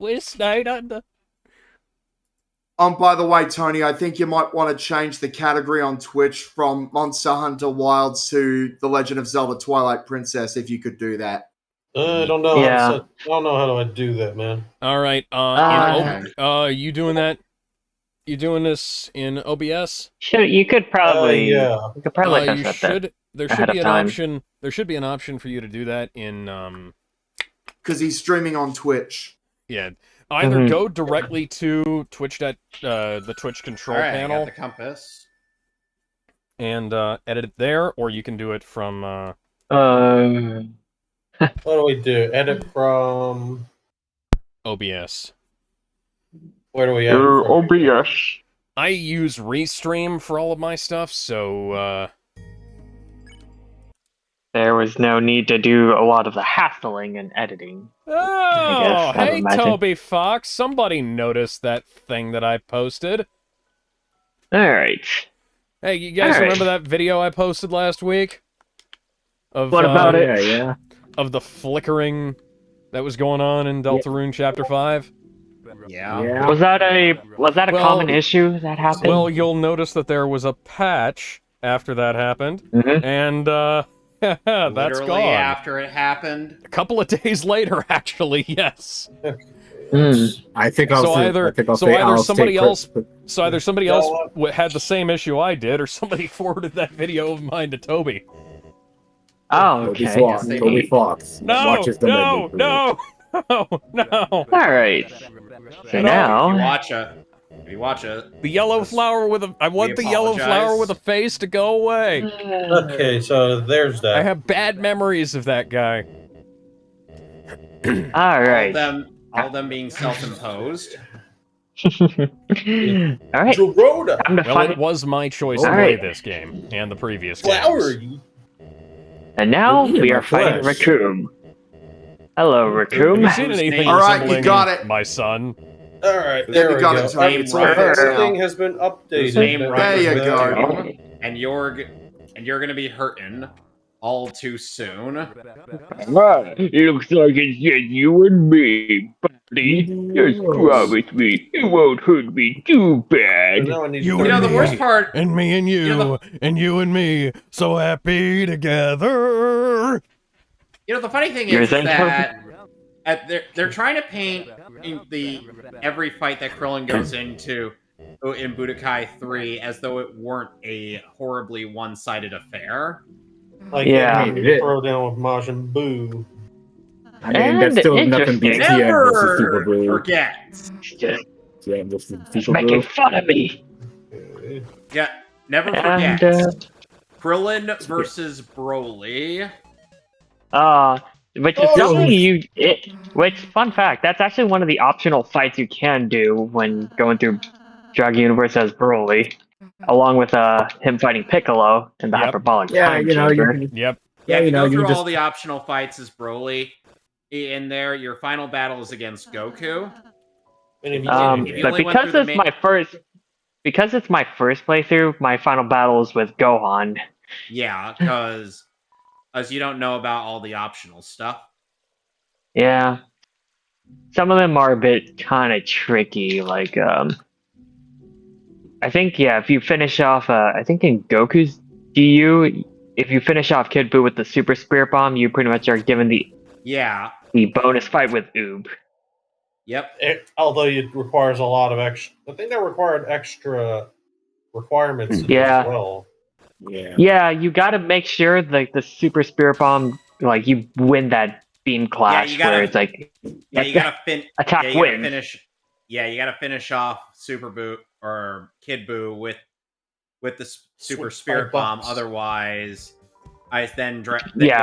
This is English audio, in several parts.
We're snowed under. By the way, Tony, I think you might want to change the category on Twitch from Monster Hunter Wilds to The Legend of Zelda Twilight Princess, if you could do that. I don't know. Yeah. I don't know how do I do that, man. All right. You doing that? You doing this in OBS? Sure, you could probably. Yeah. You could probably you set should. that There ahead should be of an time. option. There should be an option for you to do that in. Because he's streaming on Twitch. Yeah. Either go directly to Twitch the Twitch control All right, panel. I got the compass. And edit it there, or you can do it from. What do we do? Edit from OBS. Where do we edit from? OBS. I use Restream for all of my stuff, so There was no need to do a lot of the hassling and editing. Oh, I hey imagine. Toby Fox! Somebody noticed that thing that I posted. Alright. Hey, you guys All right. remember that video I posted last week? Of What about it? Yeah. Of the flickering that was going on in Deltarune Chapter 5? Yeah. Was that a Well, common issue that happened? Well, you'll notice that there was a patch after that happened, Mhm. and that's Literally gone. after it happened. A couple of days later, actually, yes. I think I'll So say, either- I think I'll so say either I'll somebody stay else- put- So either somebody else had the same issue I did, or somebody forwarded that video of mine to Toby. Oh, Toby okay. Fox. Yes, Toby they- Fox. No, Watches the no, menu. no, no. Alright. So If you now... watch it. The yellow flower with a... I want the yellow apologize. flower with a face to go away. Okay, so there's that. I have bad memories of that guy. Alright. All of them being self-imposed. Alright. Dorota! Time to Well, fight. it was my choice to All play right. this game, and the previous Flower! games. And now Eating we my are fighting flesh. Raccoon. Hello, Have Raccoon. you seen anything All right, you resembling got it. my son? Alright, Yeah, there you we got go. it, Tony. It's all fixed Everything now. has been updated. Name There you go. And you're gonna be hurting all too soon. It looks like it's just you and me, buddy. Just promise me it won't hurt me too bad. Now I need You to- You know, the worst part. And me and you, You know and you and me, so happy together. You know, the funny thing You're is saying that they're trying to paint every fight that Krillin goes into in Budokai 3 as though it weren't a horribly one-sided affair. Like, Yeah. throw down with Majin Buu. I mean, that's still nothing beats Interesting. Tien versus Super Never Blue. forget. Just Tien versus Super making Blue. fun of me. Yeah, never And, forget. Krillin versus Broly. Which is Oh, something which, fun fact, that's actually one of the optional fights you can do when going through Dragon Universe as Broly, along with him fighting Piccolo in the Yep. hyperbolic Yeah, time you know, chamber. you can, Yep. Yeah, you you know, go you through just all the optional fights as Broly. In there, your final battle is against Goku. And if you if you But only went because through the it's main- my first playthrough, my final battle is with Gohan. Yeah, because as you don't know about all the optional stuff. Yeah. Some of them are a bit kind of tricky, like, I think, yeah, if you finish off, I think in Goku's DU, if you finish off Kid Buu with the Super Spirit Bomb, you pretty much are given the Yeah. bonus fight with Oob. Yep. although it requires a lot of extra... I think that required extra requirements to do Yeah. as well. yeah. Yeah, you gotta make sure, like, the Super Spirit Bomb, like, you win that beam clash you gotta- where it's like, Yeah, you gotta attack you gotta wins. finish. Yeah, you gotta finish off Super Boo or Kid Boo with the Super Sweet Spirit five Bomb. bucks. Otherwise, Yeah,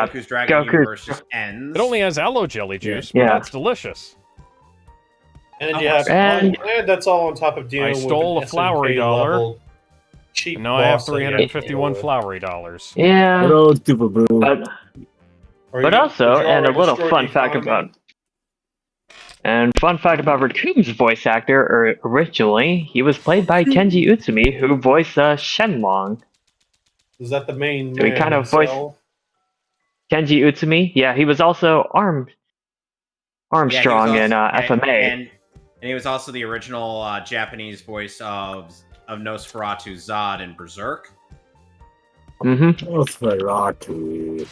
Goku's Dragon Goku's- Universe just ends. It only has aloe jelly juice, Yeah. but that's delicious. And then you have... And- and that's all on top of dealing I stole with a an flowery SNK dollar. level cheap And now I have boss that you have to 351 deal with. flowery dollars. Yeah, Hello, Super Blue. Or but you- also, did you and a already little destroy fun the fact economy? about Raccoon's voice actor, originally, he was played by Kenji Utsumi, who voiced Shenlong. Is that the main So he man kind of voiced- himself? Kenji Utsumi, yeah, he was also Arm. Armstrong in and FMA. and he was also the original Japanese voice of Nosferatu Zod in Berserk. Mm-hmm. Nosferatu.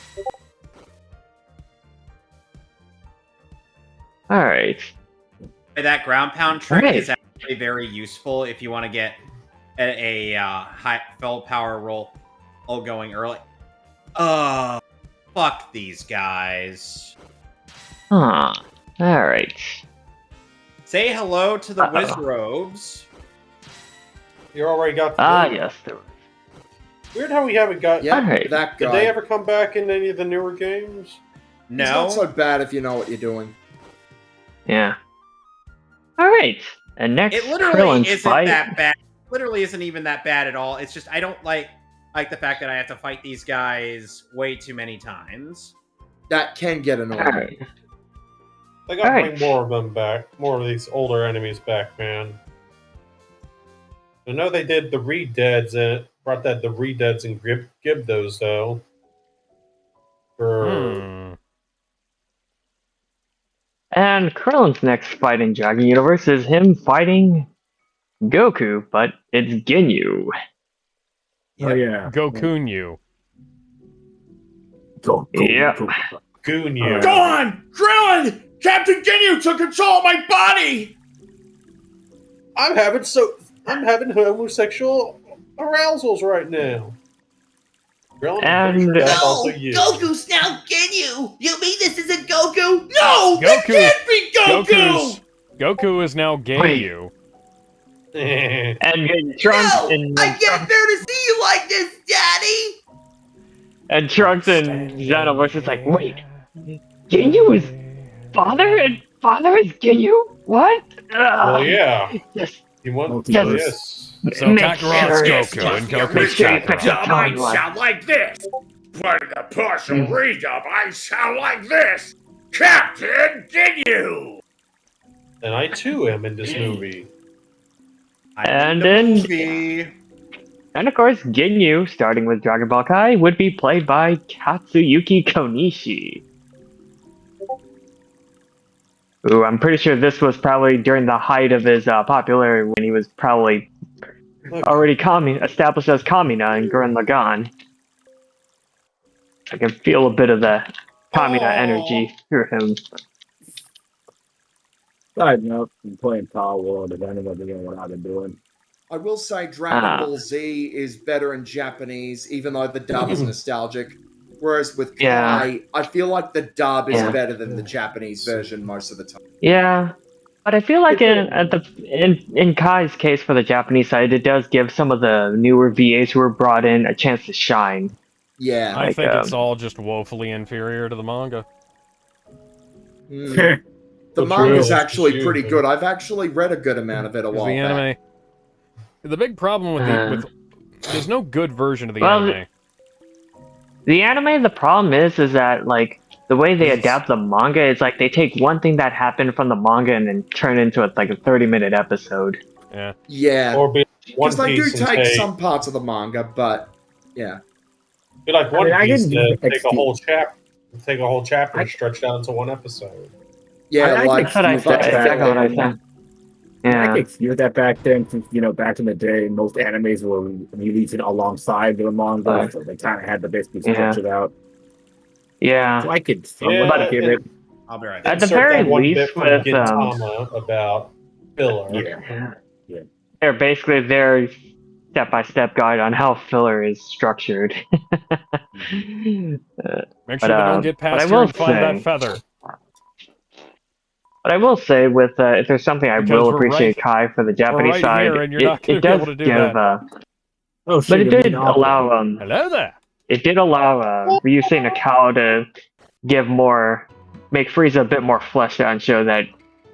All right. That ground pound trick Right. is actually very useful if you want to get a high fell power roll going early. Fuck these guys. Huh. All right. Say hello to the Uh-oh. Wizrobes. You already got the Ah, name. yes. Weird how we haven't got. Yeah, Alright. that guy. Did they ever come back in any of the newer games? He's No. not so bad if you know what you're doing. Yeah. All right. And next, It literally Krillin's isn't fight. that bad. Literally isn't even that bad at all. It's just I don't like the fact that I have to fight these guys way too many times. That can get annoying. All right. They got to Alright. bring more of them back. More of these older enemies back, man. I know they did the Re-Deads and brought that the Re-Deads and give those though. For And Krillin's next fight in Dragon Universe is him fighting Goku, but it's Ginyu. Oh yeah. Gokunyu. Go. Yeah. Gunyu. Go on! Krillin! Captain Ginyu took control of my body! I'm having homosexual arousals right now. Krillin, I'm pretty And- sure that's also you. Goku's now Ginyu! You mean this isn't Goku? No! Goku- It can't be Goku! Goku is now Ginyu. And Trunks No! and I can't bear to see you like this, Daddy! and Trunks and Xenoverse is like, wait, Ginyu is father and father is Ginyu? What? Well, yeah. Yes. You want Multiverse. yes. So Make Kakarot's sure- Goku and Yes, Goku's sure you pick Kakarot. the timeline. like this, but in the partial redub, I sound like this. Captain Ginyu! And I too am in this movie. And the then- movie. And of course, Ginyu, starting with Dragon Ball Kai, would be played by Katsuyuki Konishi. Ooh, I'm pretty sure this was probably during the height of his popularity when he was probably already established as Kamina in Gurren Lagann. I can feel a bit of the Kamina energy through him. Side note, I'm playing Power World if anyone doing what I've been doing. I will say Dragon Ah. Ball Z is better in Japanese, even though the dub is nostalgic. Whereas with Kai, Yeah. I feel like the dub is Yeah. better than the Japanese version most of the time. Yeah, but I feel like in Kai's case for the Japanese side, it does give some of the newer VAs who were brought in a chance to shine. Yeah. I Like, think it's all just woefully inferior to the manga. Mm. The The manga's true- actually true. pretty good. I've actually read a good amount of it a 'Cause while the back. anime. The big problem with there's no good version of the Well, anime. The anime, the problem is that like the way they adapt the manga is like they take one thing that happened from the manga and then turn it into a 30-minute episode. Yeah. Or be One Because they do Piece and take take some parts of the manga, but yeah. be like One I Piece didn't to take expect- a whole chapter and stretch down into one episode. Yeah, I like That's what I Like said. that. Exactly what I said. I Yeah. can excuse that back then, since back in the day, most animes were releasing alongside their manga, so they kind of had to basically stretch it out. Yeah. So I could somewhat Yeah, give and- it. I'll be right At back. the Insert very that one least bit from with, Gintama about filler. Yeah. They're basically their step-by-step guide on how filler is structured. Make but, sure they don't get but I past here will and find say- that feather. But I will say, with if there's something I Because will we're appreciate Kai for the Japanese right side, here, and you're not gonna it be does able to do give, that. Oh, but it you did mean awful. allow Hello there. it did allow Ryusei Nakao to make Frieza a bit more fleshed out and show that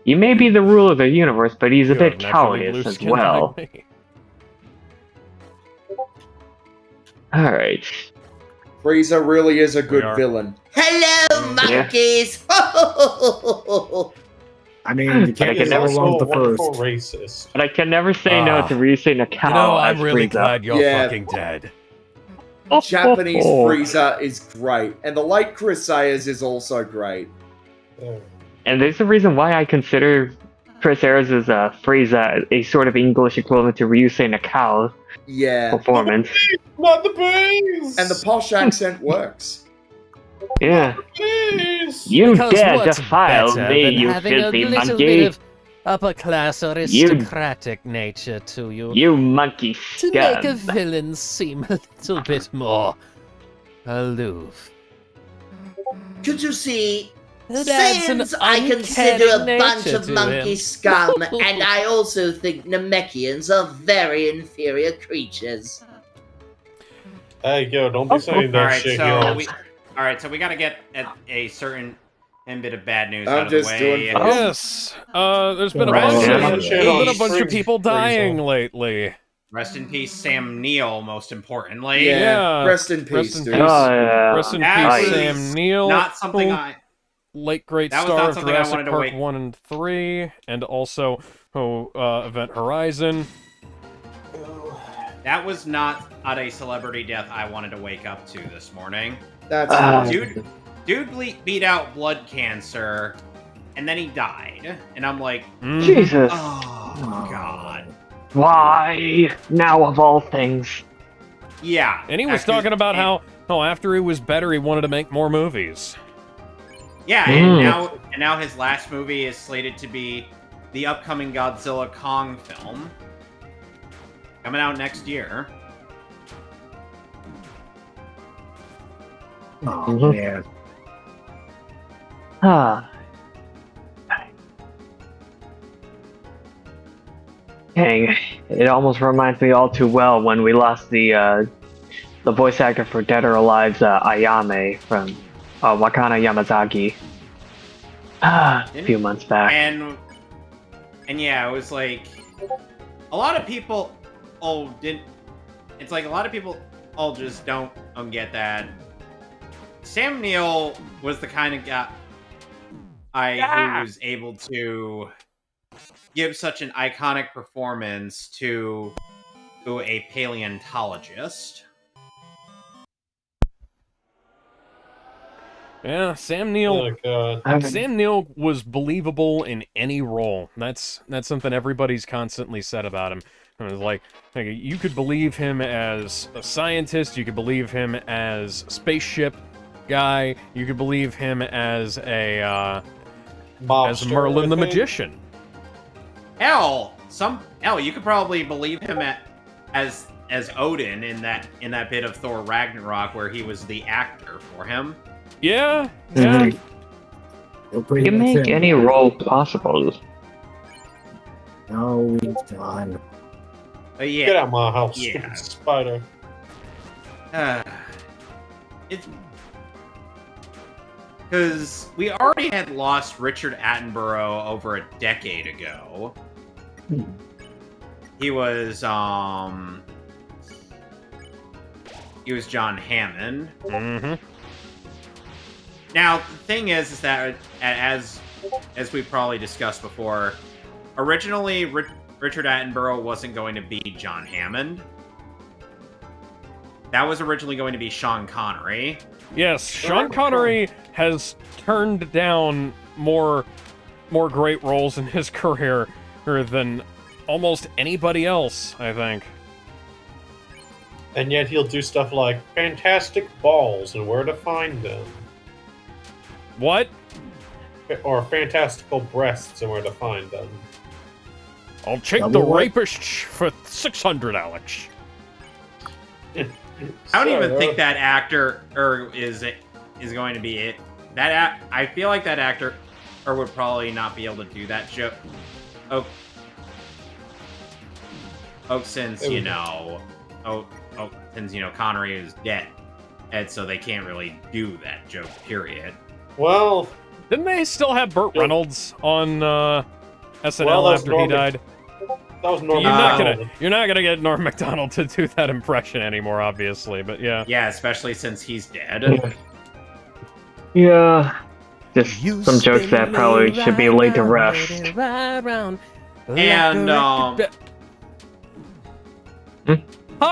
you may be the ruler of the universe, but he's a You bit have naturally blue cowardice as skin well. like me. All right. Frieza really is a good are. villain. Hello, Yeah. monkeys! I mean, you can't He get is never also wrong a with the wonderful first. racist. But I can never say no to Ryusei Nakao You know, as I'm really Frieza. glad you're Yeah. fucking dead. Japanese Frieza is great, and the late Chris Sayers is also great. Yeah. And there's a reason why I consider Chris Ayres' Frieza a sort of English equivalent to Ryusei Nakao Yeah. performance. Not the bees! And the posh accent works. Yeah. Bees! You Because dare what's defile better me, than you having a filthy little monkey! bit of upper-class aristocratic nature to you, You monkey to make a scum! villain seem a little bit more aloof. Could you see? It adds an Since I consider a uncanny bunch nature of to monkey him. scum, and I also think Namekians are very inferior creatures. Hey, yo, don't be saying that Alright, shit so here. we gotta get a certain bit of bad news I'm out of the just way. doing fine. Yes, there's been a Oh, bunch yeah. of, Shit there's on been a bunch of streams, people Frieza. dying lately. Rest in peace, Sam Neill, most importantly. Yeah. Yeah. Rest in peace, Rest in dude. peace. yeah. Rest in That peace, was Sam Neill. Not something who- I... late great That was star not of something I Jurassic wanted to Park wait- 1 and 3, and also Event Horizon. That was not a celebrity death I wanted to wake up to this morning. That's Dude beat out blood cancer, and then he died. And I'm like, Mhm. Jesus. oh, God. Why? Now of all things. Yeah. And he was actually- talking about how after he was better, he wanted to make more movies. Yeah, and now his last movie is slated to be the upcoming Godzilla Kong film. Coming out next year. Oh, man. Ah. Dang, it almost reminds me all too well when we lost the voice actor for Dead or Alive's Ayame from Wakana Yamazaki a few months back. And yeah, it was like a lot of people it's like a lot of people just don't get that. Sam Neill was the kind of guy who was able to give such an iconic performance to a paleontologist. Yeah, Sam Neill. Oh, God. Sam Neill was believable in any role. That's something everybody's constantly said about him. It was like you could believe him as a scientist, you could believe him as spaceship guy, you could believe him as as Mobster, Merlin the I think. Magician. Hell, you could probably believe him as Odin in that bit of Thor Ragnarok where he was the actor for him. Yeah, yeah. You You can make any role possible. No, he's done. Yeah. Get out of my house, Yeah. stupid spider. It's because we already had lost Richard Attenborough over a decade ago. He was John Hammond. Mm-hmm. Now the thing is that as we probably discussed before, originally Richard Attenborough wasn't going to be John Hammond. That was originally going to be Sean Connery. Yes, Sean Connery has turned down more great roles in his career than almost anybody else, I think. And yet he'll do stuff like fantastic balls and where to find them. What? Or fantastical breasts and where to find them. I'll take Double the what? rapist for 600, Alex. I don't even think that actor is going to be it. I feel like that actor would probably not be able to do that joke. Since Connery is dead, and so they can't really do that joke. Period. Well, Didn't they still have Burt Reynolds on SNL Well, that's after he Norm died? that was Norm You're not gonna get Norm Macdonald to do that impression anymore, obviously. But yeah. Yeah, especially since he's dead. Yeah. Just some jokes that probably should be laid to rest. And Hi,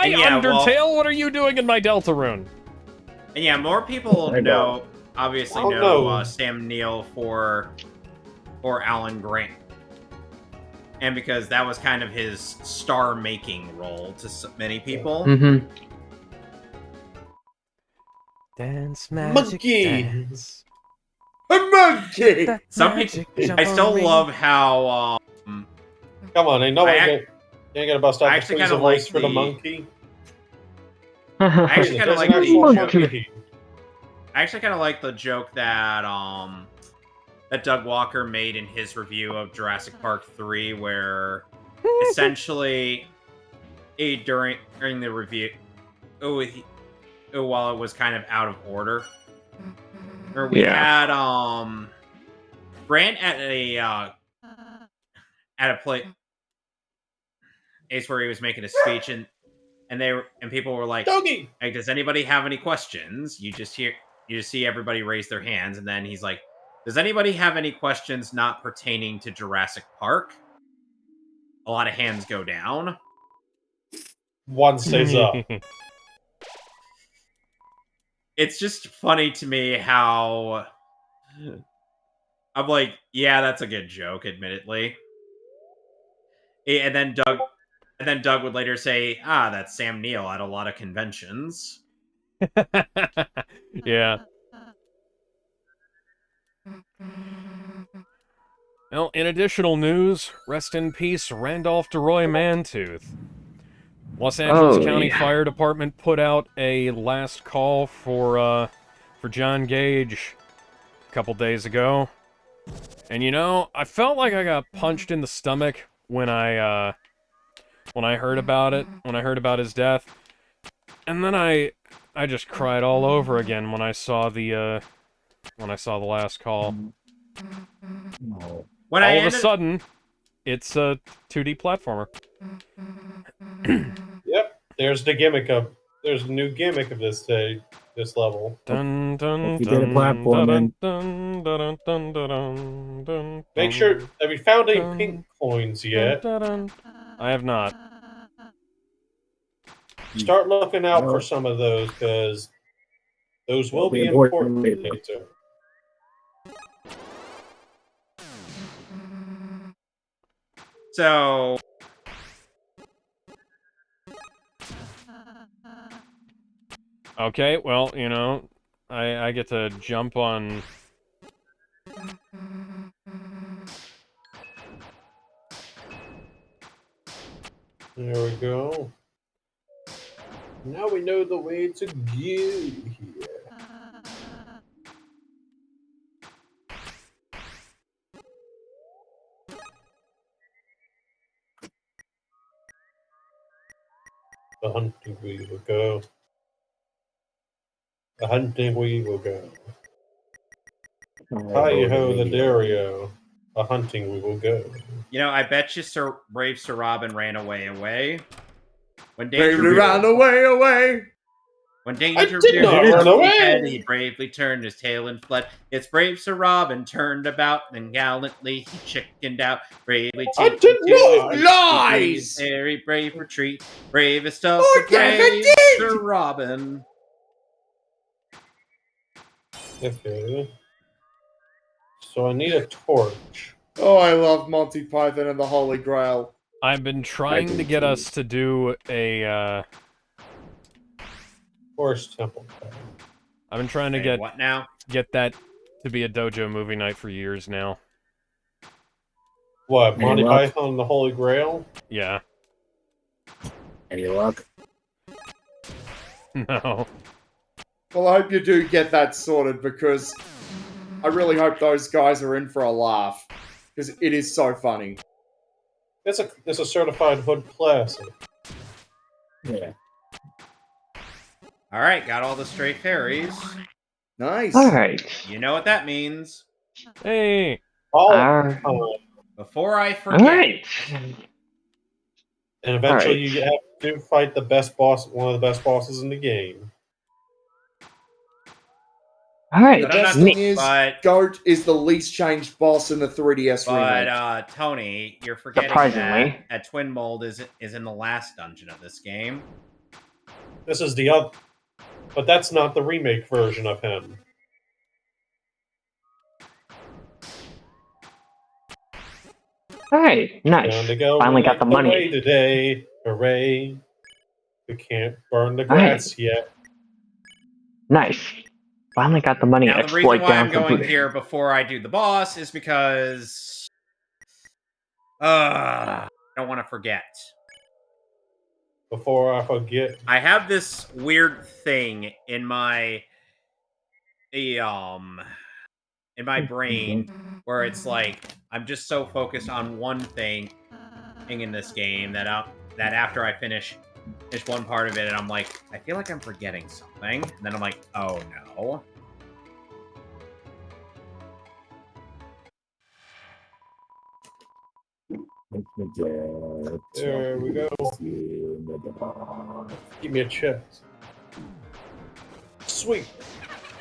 And yeah, Undertale. What are you doing in my Deltarune? And yeah, more people I know, obviously Oh, know no. Sam Neill for or Alan Grant. And because that was kind of his star-making role to many people. Mm-hmm. Dance magic Monkey! dance. A monkey! That Some magic people, I still jamboree. love how Come on, ain't nobody you ain't gonna bust I out the actually freezer kinda voice like for the the- monkey. I actually kind of There's like an actual the Monkey. joke. monkey. I actually kind of like the joke that that Doug Walker made in his review of Jurassic Park 3, where essentially during the review, while it was kind of out of order, or we Yeah. had Grant at a place where he was making a speech, and people were like, Doggy! "Hey, does anybody have any questions?" You just see everybody raise their hands, and then he's like, "Does anybody have any questions not pertaining to Jurassic Park?" A lot of hands go down. One stays up. It's just funny to me how I'm like, yeah, that's a good joke, admittedly. And then Doug would later say, that's Sam Neill at a lot of conventions. Yeah. Well, in additional news, rest in peace, Randolph DeRoy Mantooth. Los Angeles Oh, County yeah. Fire Department put out a last call for John Gage a couple days ago. And you know, I felt like I got punched in the stomach when I heard about it, when I heard about his death. And then I just cried all over again when I saw the last call. No. When All I of a ended, sudden, it's a 2D platformer. Yep. There's the gimmick of there's a new gimmick of this level. Dun dun If you did a dun platform, dun then- dun dun dun dun dun. Make sure have you found any dun, pink coins dun, yet? dun, dun. I have not. Start looking out No. for some of those because those will It'll be be important important later. later. so Okay, well, you know, I get to jump on. There we go. Now we know the way to go here. The hunting we will go. The hunting we will go. Hi-ho the Dario. A hunting we will go. I bet you Brave Sir Robin ran away. When Baby, danger ran away. When danger did not reared run his away. head, he bravely turned his tail and fled. It's brave Sir Robin turned about, and gallantly he chickened out. Bravely I taking did to his not. feet, Lies! he his very brave retreat. Bravest of I the never brave did! Sir Robin. Okay. So I need a torch. Oh, I love Monty Python and the Holy Grail. I've been trying to get us to do a. Forest temple. I've been trying to Hey, get what now? that to be a dojo movie night for years now. What? Any Monty luck? Python and the Holy Grail? Yeah. Any luck? No. Well, I hope you do get that sorted because I really hope those guys are in for a laugh because it is so funny. It's a certified hood classic. Yeah. All right, got all the stray fairies. Nice. All right. You know what that means. Hey. All Alright. Before I All forget, right. And eventually Alright. you have to fight the best boss, one of the best bosses in the game. All right. The But I'm best not- thing is, but- Goat is the least changed boss in the 3DS remake. but Tony, you're forgetting Surprisingly. that Twin Mold is in the last dungeon of this game. This is the other, but that's not the remake version of him. Hey, nice. Gonna go Finally got the away money. today. Hooray. We can't burn the Hey. grass yet. Nice. Finally got the money. Now, the reason Exploit why down I'm for going Buddha. here before I do the boss is because I don't want to forget. Before I forget. I have this weird thing in my brain where it's like I'm just so focused on one thing in this game that after I finish one part of it and I'm like, I feel like I'm forgetting something, and then I'm like, oh no. There we go. Give me a chest. Sweet.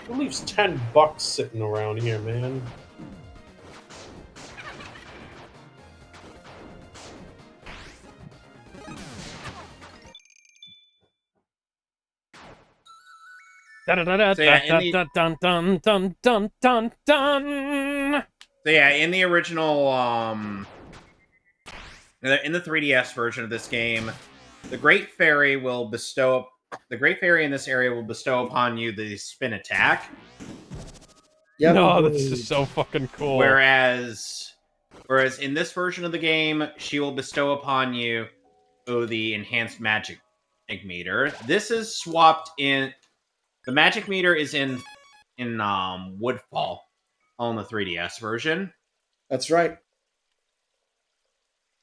Who leaves $10 sitting around here, man? So yeah, in the- Dun dun dun dun dun dun. So yeah, in the original, in the 3DS version of this game, the Great Fairy in this area will bestow upon you the spin attack. Yep. No, this is so fucking cool. Whereas in this version of the game, she will bestow upon you the enhanced magic meter. This is swapped in. The magic meter is in Woodfall on the 3DS version. That's right.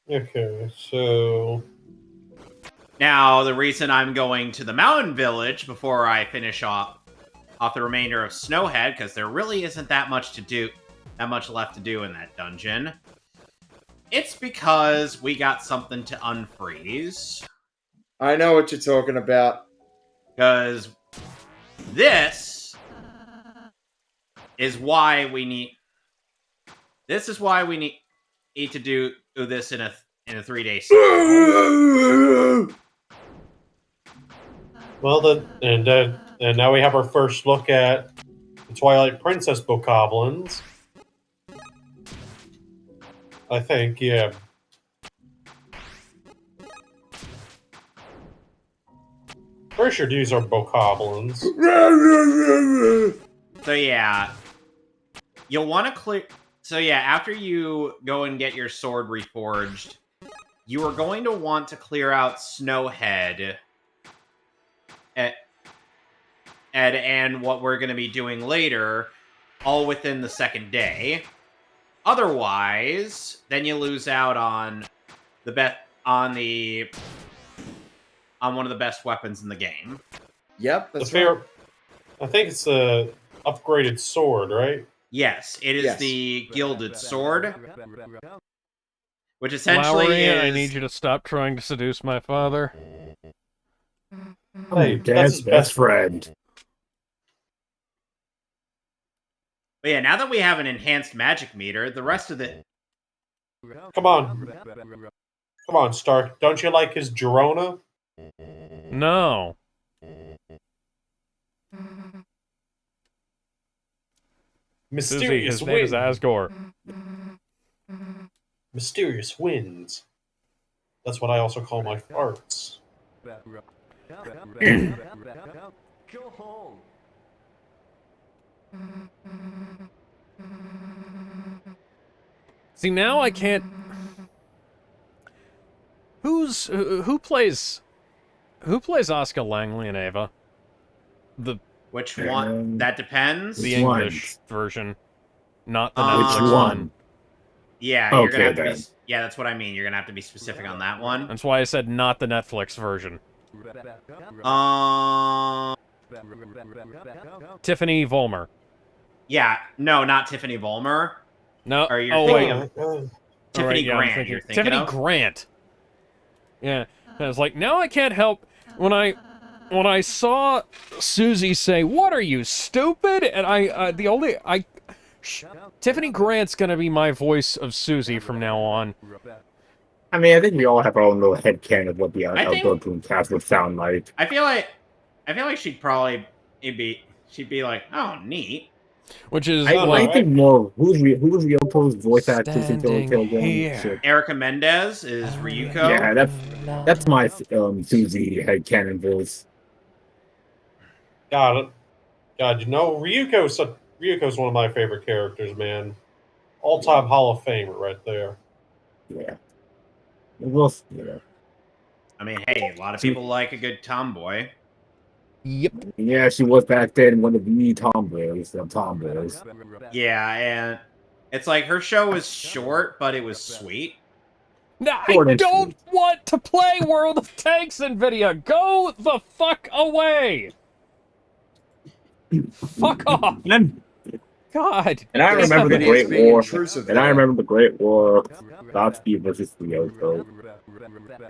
Okay, so Now, the reason I'm going to the Mountain Village before I finish off the remainder of Snowhead, because there really isn't that much left to do in that dungeon. It's because we got something to unfreeze. I know what you're talking about. Because this is why we need to do this in a 3-day cycle. well then, and now we have our first look at the Twilight Princess bokoblins. I think, yeah. Pretty sure these are bokoblins. So yeah, you'll want to clear. So yeah, after you go and get your sword reforged, you are going to want to clear out Snowhead and what we're going to be doing later, all within the second day. Otherwise, then you lose out on on one of the best weapons in the game. Yep, that's right. I think it's the upgraded sword, right? Yes, it is Yes. the Gilded Sword, which essentially Lowry, is... I need you to stop trying to seduce my father. Hey, Dad's best friend. But yeah, now that we have an enhanced magic meter, the rest of the... Come on, Stark. Don't you like his Girona? No. Susie, Mysterious his name is winds. Asgore. Mysterious winds. That's what I also call my farts. Go home. See, now I can't... Who plays Oscar Langley and Ava? Which one? That depends. The Which English version, not the Which Netflix one? Yeah, you're gonna have to then. be... Yeah, that's what I mean. You're gonna have to be specific on that one. That's why I said not the Netflix version. Tiffany Vollmer. Yeah, no, not Tiffany Vollmer. No. Or you're Oh thinking wait. of Tiffany I'm Grant. thinking- You're thinking Tiffany of. Grant. Yeah. I was like, now I can't help when I saw Susie say, "What are you, stupid?" And Tiffany Grant's gonna be my voice of Susie from now on. I mean, I think we all have our own little headcanon of what the I think- Deltarune cast would sound like. I feel like she'd probably be like, oh, neat. Which is I like think more who's Ryoko's voice actress in standing Kill again? here. Shit. Erica Mendez is Ryuko. Yeah, that's my Susie headcanon voice. God, you know, Ryuko's one of my favorite characters, man. All-time Hall of Famer right there. Yeah. Well, yeah. I mean, hey, a lot of people like a good tomboy. Yep. Yeah, she was back then one of the tomboys. Yeah, and it's like her show was short, but it was sweet. Now, Short I and don't sweet. want to play World of Tanks NVIDIA. Go the fuck away. Fuck off. God. And I This remember the video is Great being War. intrusive And I there. remember the Great War. Satsuki versus Ryoko.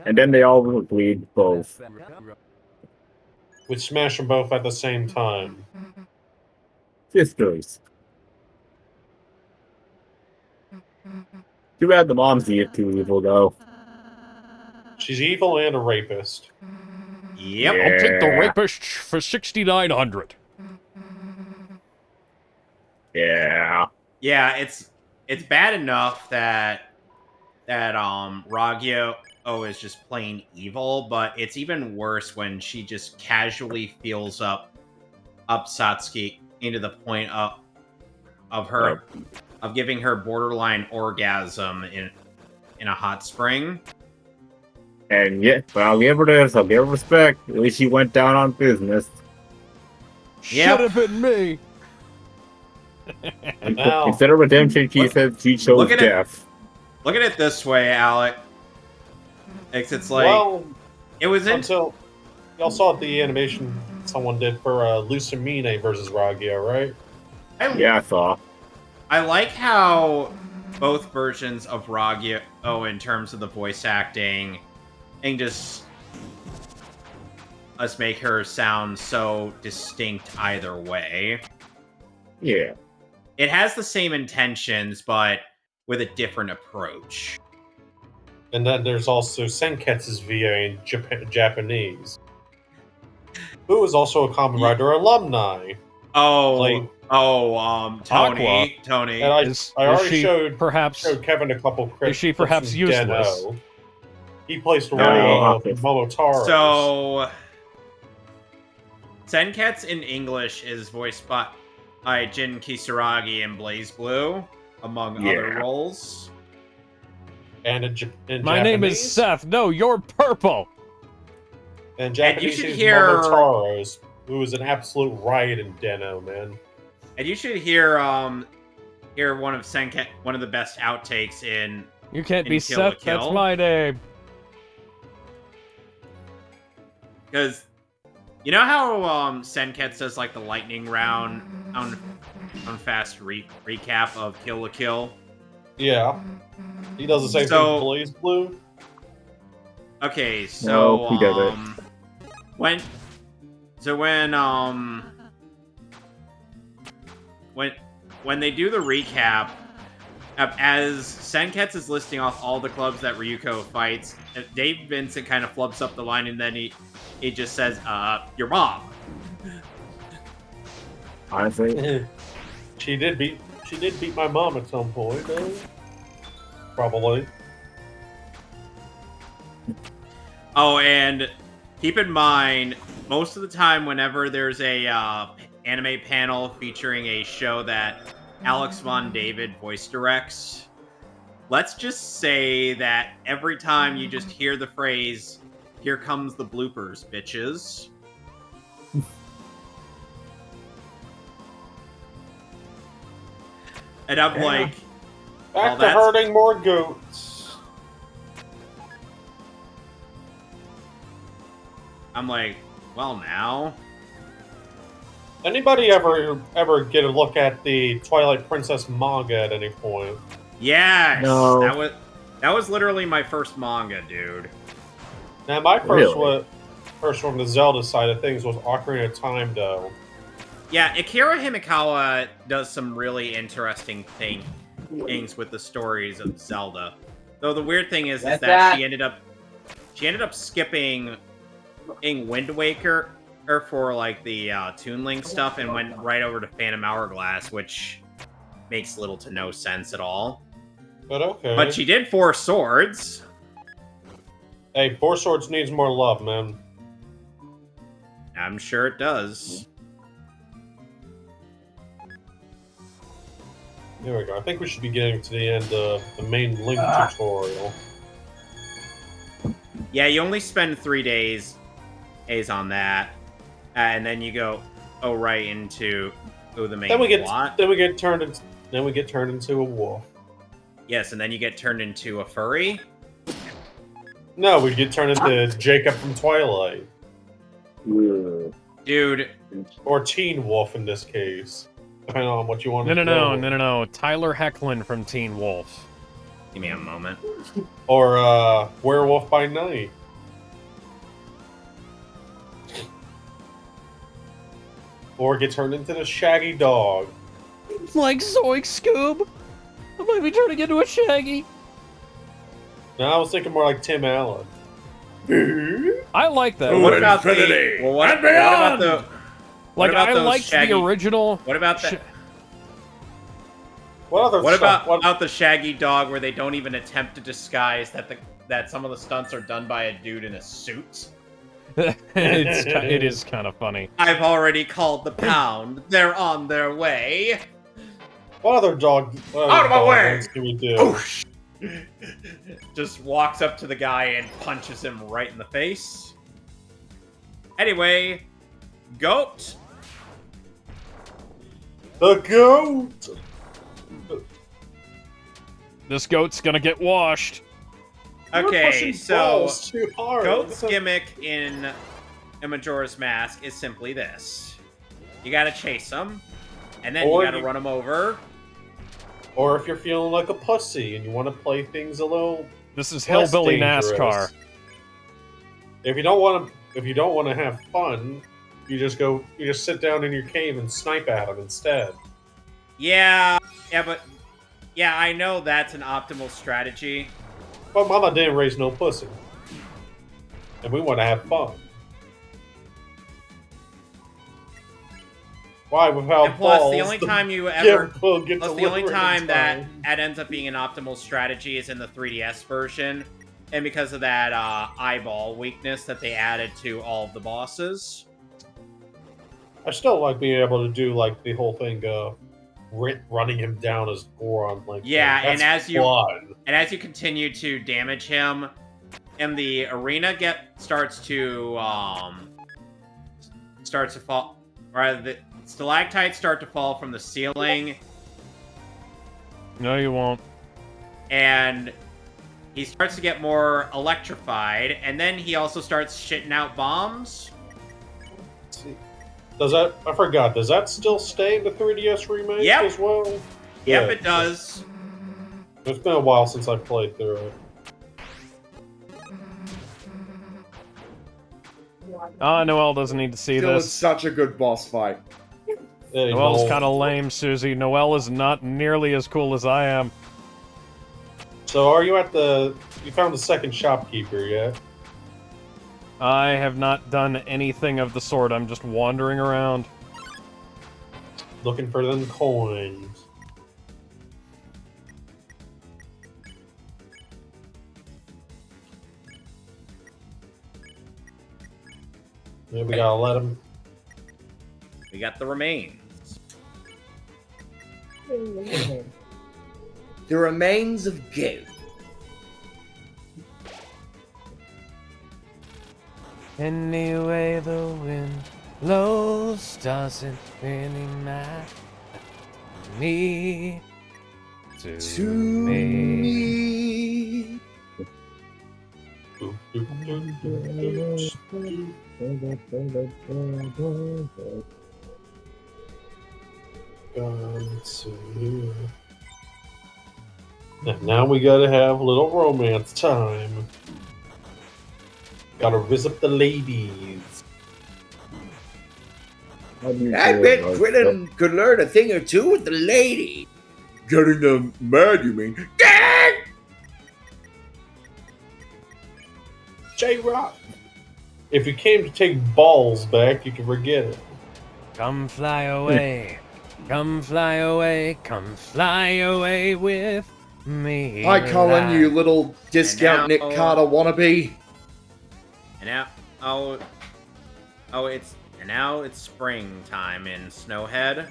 And then they all agreed both. We'd smash them both at the same time. Sisters. Too bad the mom's too evil though. She's evil and a rapist. Yep. Yeah. I'll take the rapist for 6,900. Yeah. Yeah, it's bad enough that Ragyo is just plain evil, but it's even worse when she just casually feels up Satsuki into the point of giving her borderline orgasm in a hot spring. And yeah, but I'll give her this. I'll give her respect. At least she went down on business. Yep. Should have been me. Now, Instead of redemption, she said she chose look at it. death. Look at it this way, Alec. It's like well, it was in until y'all saw the animation someone did for Lucamine versus Ragyo, right? Yeah, I saw. I like how both versions of Ragyo, in terms of the voice acting, and just us make her sound so distinct either way. Yeah. It has the same intentions, but with a different approach. And then there's also Senketsu's VA in Japanese, who is also a Kamen Rider alumni. Tony. Aqua. Tony. And I Is already she showed perhaps Kevin a couple clips. Is she perhaps from useless? Deno. He plays the No, role of obvious. Momotaro. So, Senketsu in English is voiced by Jin Kisaragi in Blaze Blue, among other Yeah. roles. and in My name is Japanese- Seth. No, you're purple. And Japanese should is hear- Momotaro's, who is an absolute riot in Deno, man. And you should hear one of the best outtakes in You can't In be Kill la Seth. That's Kill. my name. because you know how Senketsu does like the lightning round on fast recap of Kill la Kill. Yeah. He does the same So- thing with Blaze Blue. Okay, so No, he does it. when they do the recap, as Senketsu is listing off all the clubs that Ryuko fights, Dave Vincent kind of flubs up the line, and then he just says, your mom. Honestly. She did beat my mom at some point, though. Probably. Oh, and keep in mind, most of the time, whenever there's a anime panel featuring a show that Alex Von David voice directs, let's just say that every time you just hear the phrase, "Here comes the bloopers, bitches." And I'm Yeah. like, Back to that's- herding more goats. well, now. Anybody ever get a look at the Twilight Princess manga at any point? Yes, No. that was literally my first manga, dude. Now, my first Really? first from the Zelda side of things was Ocarina of Time, though. Yeah, Akira Himikawa does some really interesting things with the stories of Zelda. Though the weird thing is that she ended up skipping in Wind Waker or for like the Toon Link stuff and went right over to Phantom Hourglass, which makes little to no sense at all. But okay. But she did 4 swords. Hey, Four Swords needs more love, man. I'm sure it does. There we go. I think we should be getting to the end of the main Link tutorial. Yeah, you only spend 3 days on that, and then you go right into the main Then we get plot. then we get turned into a wolf. Yes, and then you get turned into a furry. No, we get turned into Jacob from Twilight. Dude. Or Teen Wolf in this case. Depending on what you want to do. No. Tyler Hecklin from Teen Wolf. Give me a moment. Or Werewolf by Night. Or get turned into the Shaggy Dog. Like Zoink Scoob. I might be turning into a Shaggy. No, I was thinking more like Tim Allen. I like that. What about the? Well, what about the? Like, about I those liked Shaggy, the original. What about that? What about the Shaggy Dog where they don't even attempt to disguise that some of the stunts are done by a dude in a suit? It is kind of funny. I've already called the pound. They're on their way. What other dog? Out of my way! Can we do? Oosh. Just walks up to the guy and punches him right in the face. Anyway, goat. The goat. This goat's gonna get washed. Okay, so too hard. Goat's gimmick in a Majora's Mask is simply this: you gotta chase him, and then you gotta run him over. Or if you're feeling like a pussy and you want to play things a little, this is hillbilly NASCAR. If you don't want to have fun, you just sit down in your cave and snipe at them instead. Yeah, I know that's an optimal strategy. But Mama didn't raise no pussy, and we want to have fun. Why without and plus, balls, the only time you ever, get plus the only time that ends up being an optimal strategy is in the 3DS version, and because of that eyeball weakness that they added to all of the bosses. I still like being able to do like the whole thing of running him down as Goron. Like and as you continue to damage him, and the arena starts to fall, or the stalactites start to fall from the ceiling. No, you won't. And he starts to get more electrified, and then he also starts shitting out bombs. Does that? I forgot. Does that still stay in the 3DS remake as well? Yep, it does. It's been a while since I played through it. Noelle doesn't need to see Still, this. it's such a good boss fight. Hey, Noelle's kind of lame, Susie. Noelle is not nearly as cool as I am. So, are you at you found the second shopkeeper yet? I have not done anything of the sort. I'm just wandering around. Looking for them coins. Yeah, we gotta let him. We got the remains. The remains of goat. Anyway, the wind blows doesn't really matter me to me. And now we gotta have a little romance time. Gotta visit the ladies. I bet Krillin could learn a thing or two with the lady. Getting them mad, you mean? Gang! J-Rock. If you came to take balls back, you can forget it. Come fly away. Come fly away. Come fly away with me. Hi, Colin, you little discount And now- Nick Carter wannabe. And now, now it's springtime in Snowhead.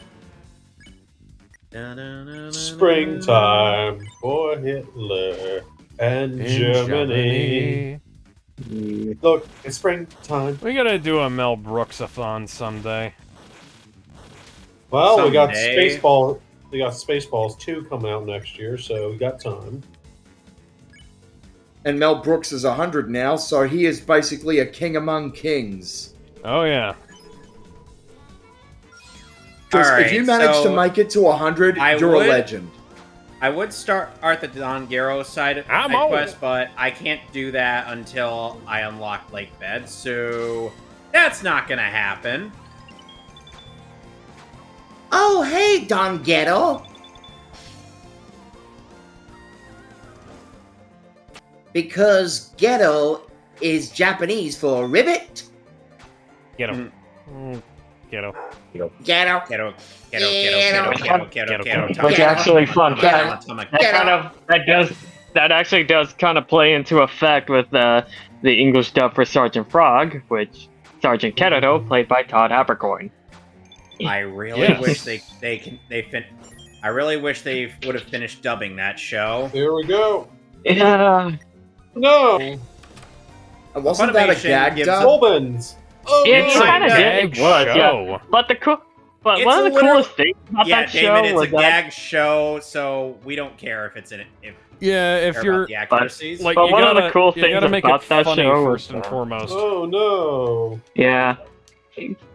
Springtime for Hitler and In Germany. Look, it's springtime. We gotta do a Mel Brooks-a-thon someday. Well, we got Someday. Spaceball. We got Spaceballs 2 coming out next year, so we got time. And Mel Brooks is 100 now, so he is basically a king among kings. Oh, yeah. Because All if you right, manage so to make it to 100, I you're would- a legend. I would start the Don Gero side I'm old. quest, but I can't do that until I unlock Lake Bed, so that's not gonna happen. Oh, hey, Don Ghetto. Because ghetto is Japanese for ribbit. Get him. Get him. Ghetto. Ghetto, ghetto, ghetto, ghetto, ghetto, Which actually, fun Ghetto. fact, that actually does kind of play into effect with the English dub for Sergeant Frog, which Sergeant Keto, played by Todd Habercorn. I really Yes. wish I really wish they would have finished dubbing that show. Here we go. Yeah, No, And wasn't that a Funimation gag gives dub? Colbins. Oh, It's no. kinda Gag did. It was, yeah. show. but It's one of a the literal- coolest things about Yeah, that Damon, show it's was a that. gag show, so we don't care if it's in it. If Yeah, care if you're about the accuracies. like, But you one of gotta, the cool you things gotta make about it that funny show first was, and foremost. Oh no. Yeah,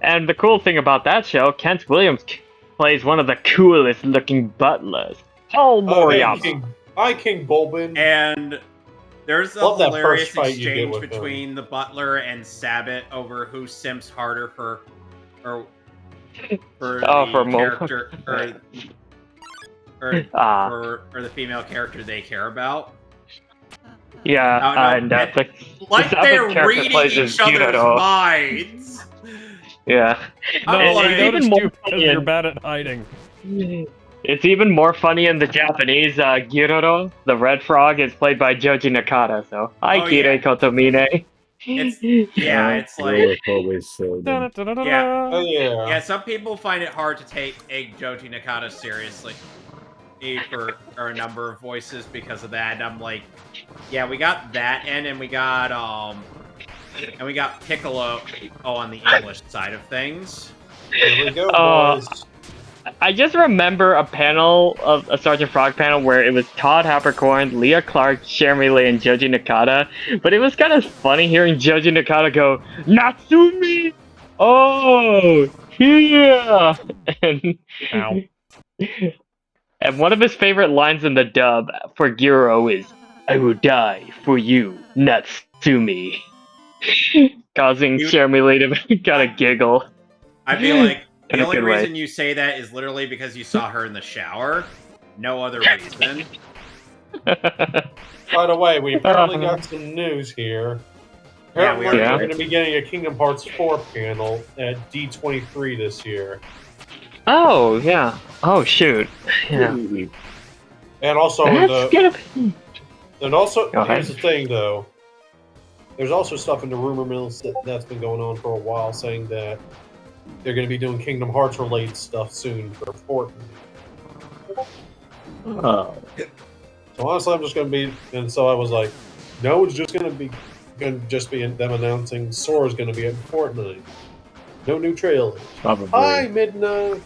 and the cool thing about that show, Kent Williams plays one of the coolest looking butlers, Paul Oh, hey, Moriyama. King Bulbin. And there's a Love that hilarious first fight you get exchange with him. between the butler and Sabbat over who simps harder for Oh, the for Mo. character or Ah, or the female character they care about. yeah, Oh, no, and the Like Sabbath they're character reading plays each as other's Gyutaro. minds. Yeah. No, I'm And I like- it's even noticed more you because funny you're in- bad at hiding. It's even more funny in the Japanese. Gyutaro, the red frog, is played by Joji Nakata. So, hi, Oh, Kire yeah. Kotomine. Yeah, it's like Da-da-da-da-da. Oh yeah. yeah. Some people find it hard to take Joji Nakata seriously for a number of voices because of that. And I'm like, yeah, we got that, and we got Piccolo. Oh, on the English side of things. Here we go, Uh, boys. I just remember a panel of a Sergeant Frog panel where it was Todd Habercorn, Leah Clark, Jeremy Lee, and Joji Nakata. But it was kind of funny hearing Joji Nakata go, "Natsumi! Oh, yeah!" Ow. And one of his favorite lines in the dub for Giro is, "I will die for you, Natsumi." Causing You- Jeremy Lee to kind of giggle. I feel like In the a only good way. reason you say that is literally because you saw her in the shower. No other reason. By the way, we apparently got some news here. Yeah, we Apparently are. we're going to be getting a Kingdom Hearts 4 panel at D23 this year. Oh, yeah. Oh, shoot. Yeah. And also That's gonna be... and also Go ahead. here's the thing though. There's also stuff in the rumor mills that's been going on for a while saying that they're going to be doing Kingdom Hearts related stuff soon for Fortnite. Oh, So honestly, I'm just going to be, and so I was like, no, it's just going to just be them announcing Sora's going to be at Fortnite. No new trailers. probably. Hi, Midnight.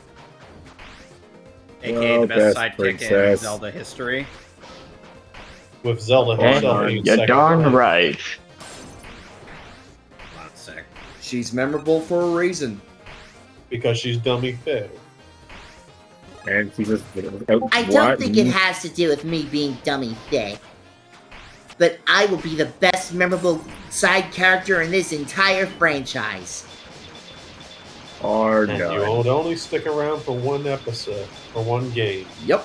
AKA Oh, the best best sidekick in princess. Zelda history. With Zelda herself being You're second. darn right. Hold on a sec. She's memorable for a reason. Because she's dummy fit. And she just. I don't think it has to do with me being dummy thick. But I will be the best memorable side character in this entire franchise. Or And you no. would only stick around for one episode, or one game. Yep.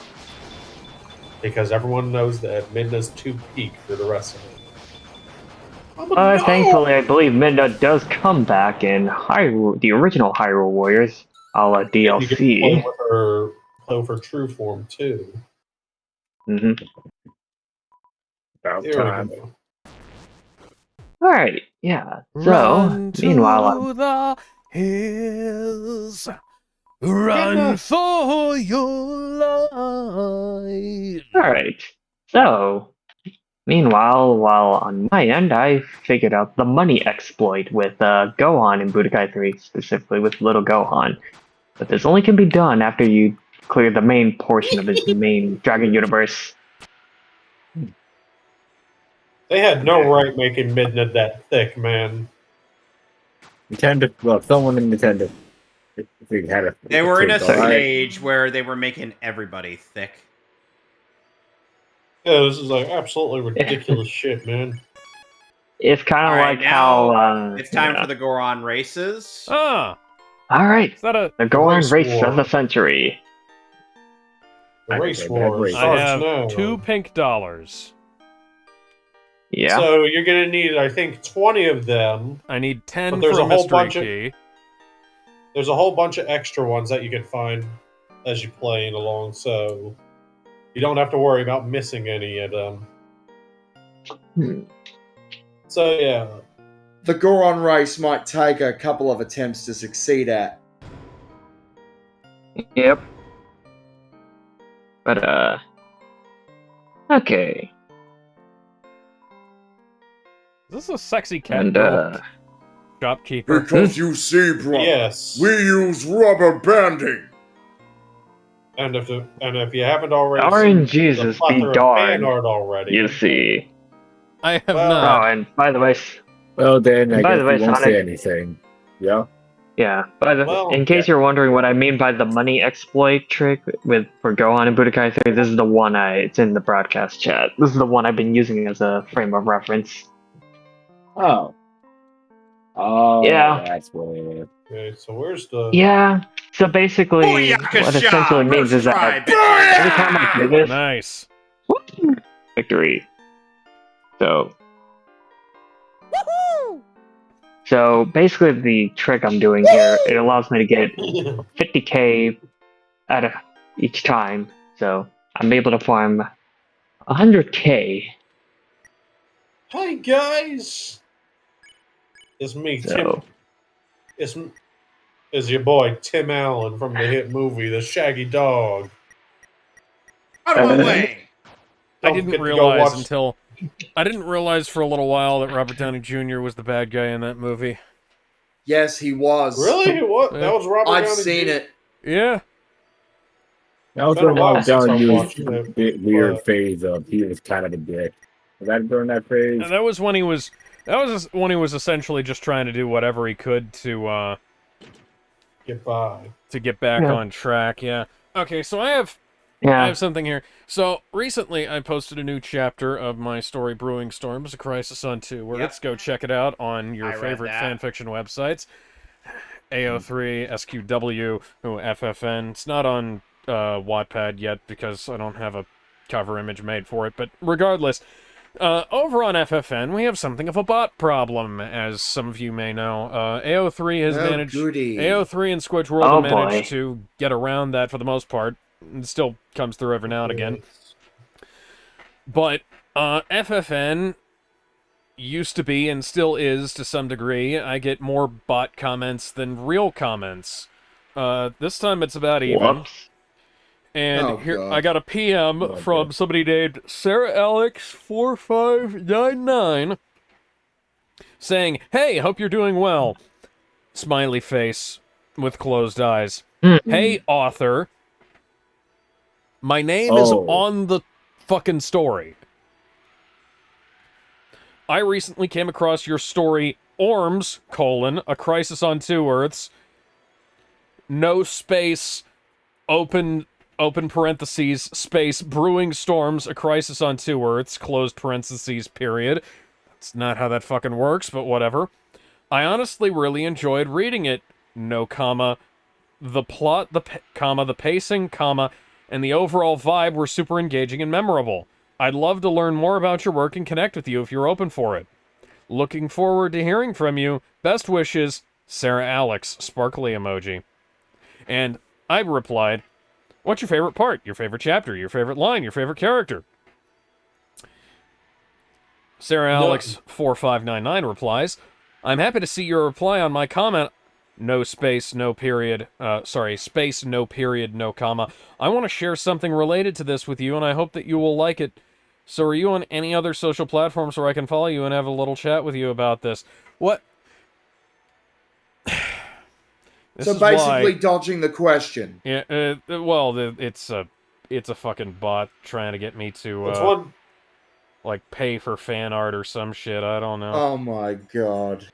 Because everyone knows that Midna's too peak for the rest of it. Thankfully, I believe Midna does come back in Hyrule, the original Hyrule Warriors, a la You can play DLC. with her true form too. Mm-hmm. About There we time. go. Alright, yeah. So, Run meanwhile, to the hills. Run for your life. alright. So, meanwhile, while on my end, I figured out the money exploit with Gohan in Budokai 3, specifically with Little Gohan. But this only can be done after you clear the main portion of his main Dragon Universe. They had no right making Midna that thick, man. Nintendo. Well, someone in Nintendo. They were in a All right. stage where they were making everybody thick. Yeah, this is like absolutely ridiculous shit, man. It's kind of Alright, like how... it's time for the Goron races. Ah, Alright, is that a... the Gohan Race race War. of the century. The I race think war that race- I starts have now. 2 pink dollars. Yeah. So you're gonna need, I think, 20 of them. I need 10 But there's for a a whole mystery bunch of- key. There's a whole bunch of extra ones that you can find as you're playing along, so you don't have to worry about missing any of them. Hmm. So yeah, The Goron race might take a couple of attempts to succeed at. Yep. But, okay. Is this a sexy cat And, girl shopkeeper? Because you see, bro, yes. we use rubber banding. And if you haven't already RNGs seen the is be plethora of darned. fan art already, You see. I have Well- Oh, not. and by the way, Well, then I By guess the way, we won't Sonic- say anything. Yeah. yeah. Well, In case you're wondering what I mean by the money exploit trick for Gohan and Budokai 3, this is the one it's in the broadcast chat. This is the one I've been using as a frame of reference. Oh. Oh. Yeah. That's what it is. okay, so where's the? Yeah. So basically, Booyakasha! what essentially means is that First every try, time I do this, Nice. victory. So basically, the trick I'm doing here, it allows me to get 50k each time. So I'm able to farm 100k. Hi guys, it's me, Tim. So It's your boy Tim Allen from the hit movie The Shaggy Dog. Out of my way! I Don't forget didn't to go realize watch- until... I didn't realize for a little while that Robert Downey Jr. was the bad guy in that movie. Yes, he was. Really? What? That was Robert I've Downey seen Jr.? it. Yeah. That was Been a during while Robert since Downey I Jr.'s watched it, bit weird but- phase of he was kind of a dick. Was that during that phase? And that was when he was... That was when he was essentially just trying to do whatever he could to Get by. get back Yeah. on track, yeah. Okay, so I have yeah, something here. So, recently I posted a new chapter of my story, Brewing Storms, A Crisis on Two Words. Yep. Go check it out on your I read favorite that. fanfiction websites. AO3, SQW, FFN. It's not on Wattpad yet because I don't have a cover image made for it, but regardless, over on FFN, we have something of a bot problem, as some of you may know. AO3 has Oh, managed... goody. AO3 and Squidge World Oh, have managed boy. to get around that for the most part. It still comes through every now and again. But FFN used to be, and still is to some degree, I get more bot comments than real comments. This time it's about even. whoops. And Oh, here God. I got a PM Oh, from God. somebody named Sarah Alex 4599 saying, "Hey, hope you're doing well." Smiley face with closed eyes. Hey, author. My name is Oh. on the fucking story. I recently came across your story, Orms, A Crisis on Two Earths, no space, open parentheses, space, Brewing Storms, A Crisis on Two Earths, closed parentheses, period. That's not how that fucking works, but whatever. I honestly really enjoyed reading it, no comma. The plot, the pacing, comma, and the overall vibe were super engaging and memorable. I'd love to learn more about your work and connect with you if you're open for it. Looking forward to hearing from you. Best wishes, Sarah Alex, sparkly emoji. And I replied, what's your favorite part? Your favorite chapter? Your favorite line? Your favorite character? Sarah Alex 4599 replies, I'm happy to see your reply on my comment. No space, no period. Space, no period, no comma. I want to share something related to this with you, and I hope that you will like it. So are you on any other social platforms where I can follow you and have a little chat with you about this? What? So basically dodging the question. Yeah, well, it's a fucking bot trying to get me to, like, pay for fan art or some shit, I don't know. Oh my god.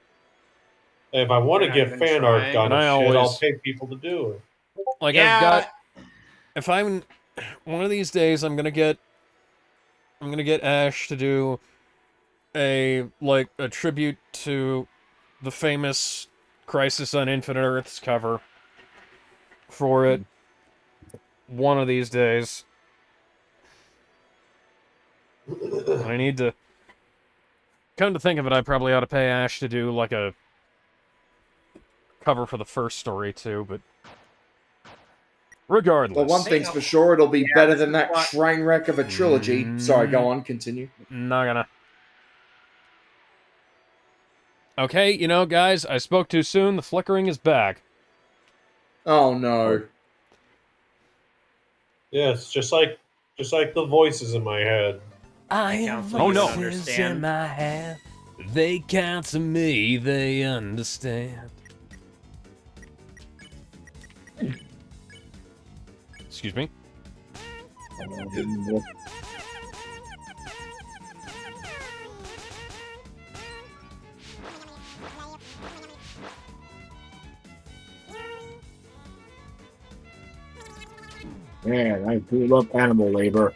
If I want to get fan art done I'll pay people to do it. Like, yeah. If I'm... One of these days, I'm gonna get Ash to do a tribute to the famous Crisis on Infinite Earths cover for it. One of these days. I need to... Come to think of it, I probably ought to pay Ash to do, like, a cover for the first story, too, but... Regardless. Well, one thing's for sure, it'll be better than that train wreck of a trilogy. Sorry, go on, continue. Not gonna. Okay, you know, guys, I spoke too soon. The flickering is back. Oh, no. Yes, just like the voices in my head. I have voices in my head. They count to me, they understand. Excuse me? Man, I do love animal labor.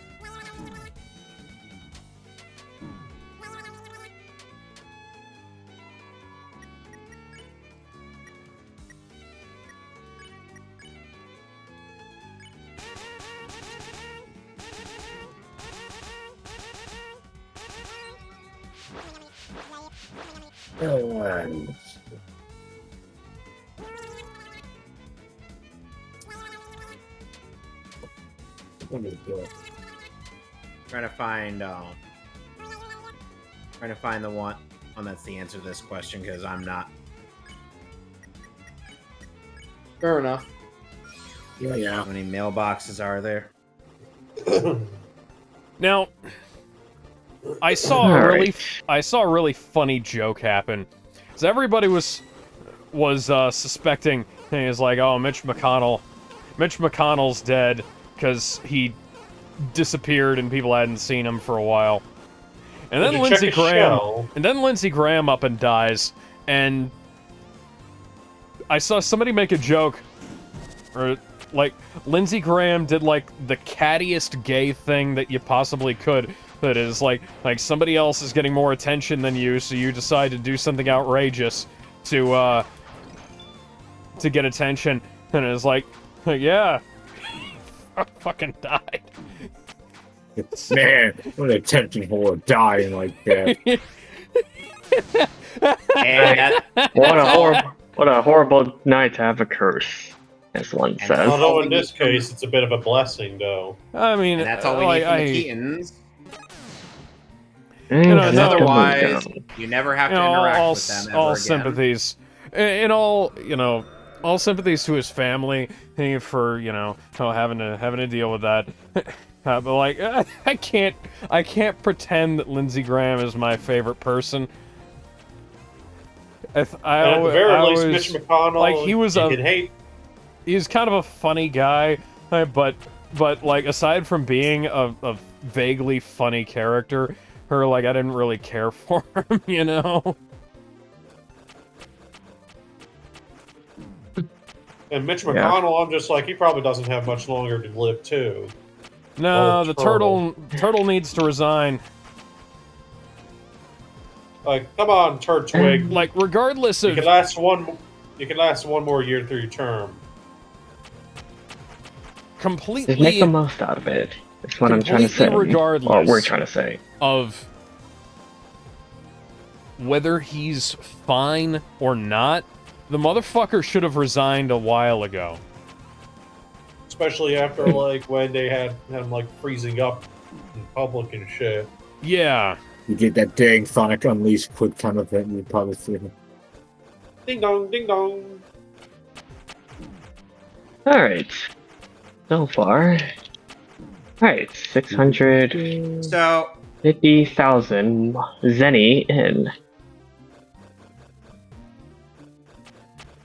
Trying to find the one that's the answer to this question, because I'm not. Fair enough. Yeah. How many mailboxes are there? Now, I saw a really funny joke happen. So everybody was suspecting, and he was like, "Oh, Mitch McConnell's dead because he disappeared and people hadn't seen him for a while." And then Lindsey Graham up and dies, and I saw somebody make a joke, or like Lindsey Graham did like the cattiest gay thing that you possibly could. That is like somebody else is getting more attention than you, so you decide to do something outrageous to get attention, and it's like, yeah, fucking died. Man, what an attention whore dying like that. What a horrible night to have a curse, as one says. Although in this case, it's a bit of a blessing, though. I mean, and that's all we need from the Keatons. Otherwise, you never have to interact with them ever all again. Sympathies, and all sympathies to his family for having to deal with that. But like, I can't pretend that Lindsey Graham is my favorite person. At the very least, Mitch McConnell, like he was kind of a funny guy, but like aside from being a vaguely funny character, I didn't really care for him, you know. And Mitch McConnell, I'm just like, he probably doesn't have much longer to live too. No, the turtle needs to resign. Like, come on, Turtwig. Like, regardless of... You can last one more year through your term. Completely... Just make the most out of it. That's what I'm trying to say. Regardless or we're trying to say. Of whether he's fine or not, the motherfucker should have resigned a while ago. Especially after, like, when they had him, like, freezing up in public and shit. Yeah. You get that dang Sonic Unleashed quick time event, you'd probably see him. Ding dong, ding dong. Alright. So far. Alright, 650,000 So, Zenny in.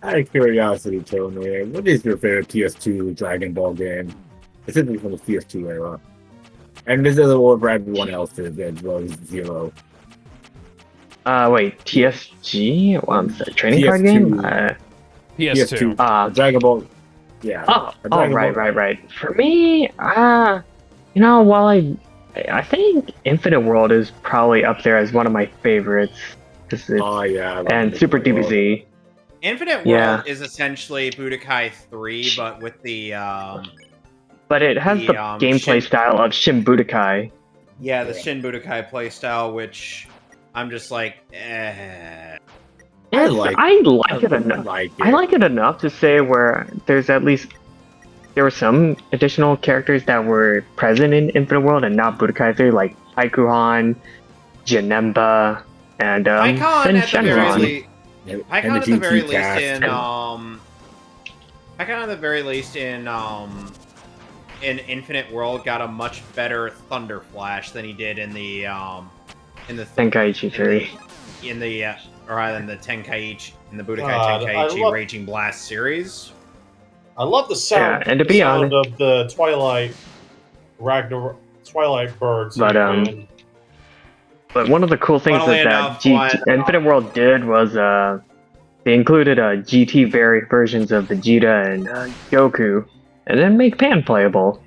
Out of curiosity, Tony, what is your favorite PS2 Dragon Ball game? Specifically from the PS2 era. And this is the one for everyone else as well as Zero. Wait, TSG? What's that, trading card PS2. game? PS2. Dragon Ball. Yeah. Right. For me, you know, while I think Infinite World is probably up there as one of my favorites. And Super DBZ. Infinite World is essentially Budokai 3, but with the but it has the gameplay style of Shin Budokai. Yeah, the Shin Budokai playstyle, which I'm just like, eh. I like it enough. I like it enough to say where there were some additional characters that were present in Infinite World and not Budokai 3, like Haikuhan, Janemba, and Haikon at the very least in Infinite World got a much better Thunder Flash than he did in the Tenkaichi 3. Or rather than the Tenkaichi in the Budokai Tenkaichi Raging Blast series. I love the sound, and to be sound honest, of the Twilight birds. But one of the cool things that Infinite World did was they included GT versions of Vegeta and Goku, and then make Pan playable.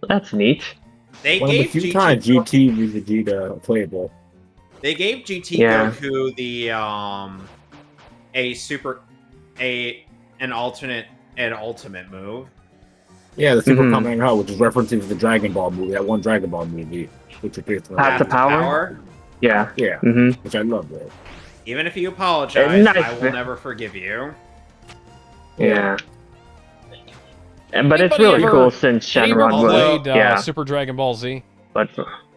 So that's neat. They One gave of the few times GT made Vegeta playable. They gave GT Goku an ultimate move. Yeah, the Super Kamehameha Hell, which is referencing the Dragon Ball movie, that one Dragon Ball movie, which appears to Path to Power. Yeah. Which I love. That. Even if you apologize, I will never forgive you. Yeah. But it's really cool since Shenron played Super Dragon Ball Z. But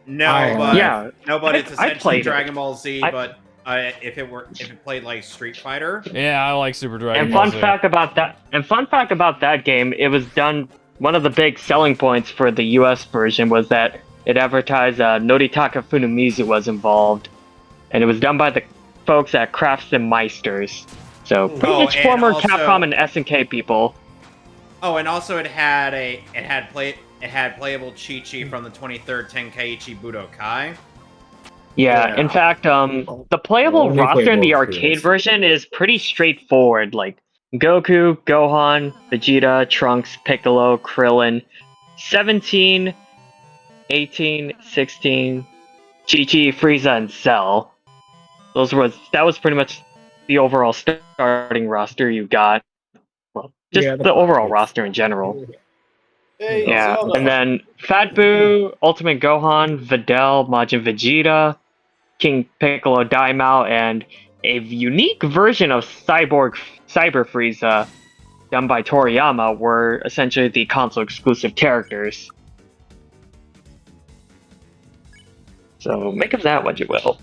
it's essentially Dragon Ball Z, but if it played like Street Fighter. Yeah, I like Super Dragon Ball Z. Fun fact about that game, it was done. One of the big selling points for the US version was that it advertised Noritaka Funimizu was involved, and it was done by the folks at Crafts and Meisters. So pretty much former Capcom and SNK people. Oh, and also it had playable Chi-Chi from the 23rd Tenkaichi Budokai. Yeah, in fact, the playable roster in the arcade version is pretty straightforward. Like Goku, Gohan, Vegeta, Trunks, Piccolo, Krillin, 17, 18, 16, Chi-Chi, Frieza, and Cell. That was pretty much the overall starting roster you got. Well, just the overall roster in general. Hey, yeah, and then Fat Boo, Ultimate Gohan, Videl, Majin Vegeta, King Piccolo Daimao, and a unique version of Cyber Frieza done by Toriyama were essentially the console exclusive characters. So make of that what you will.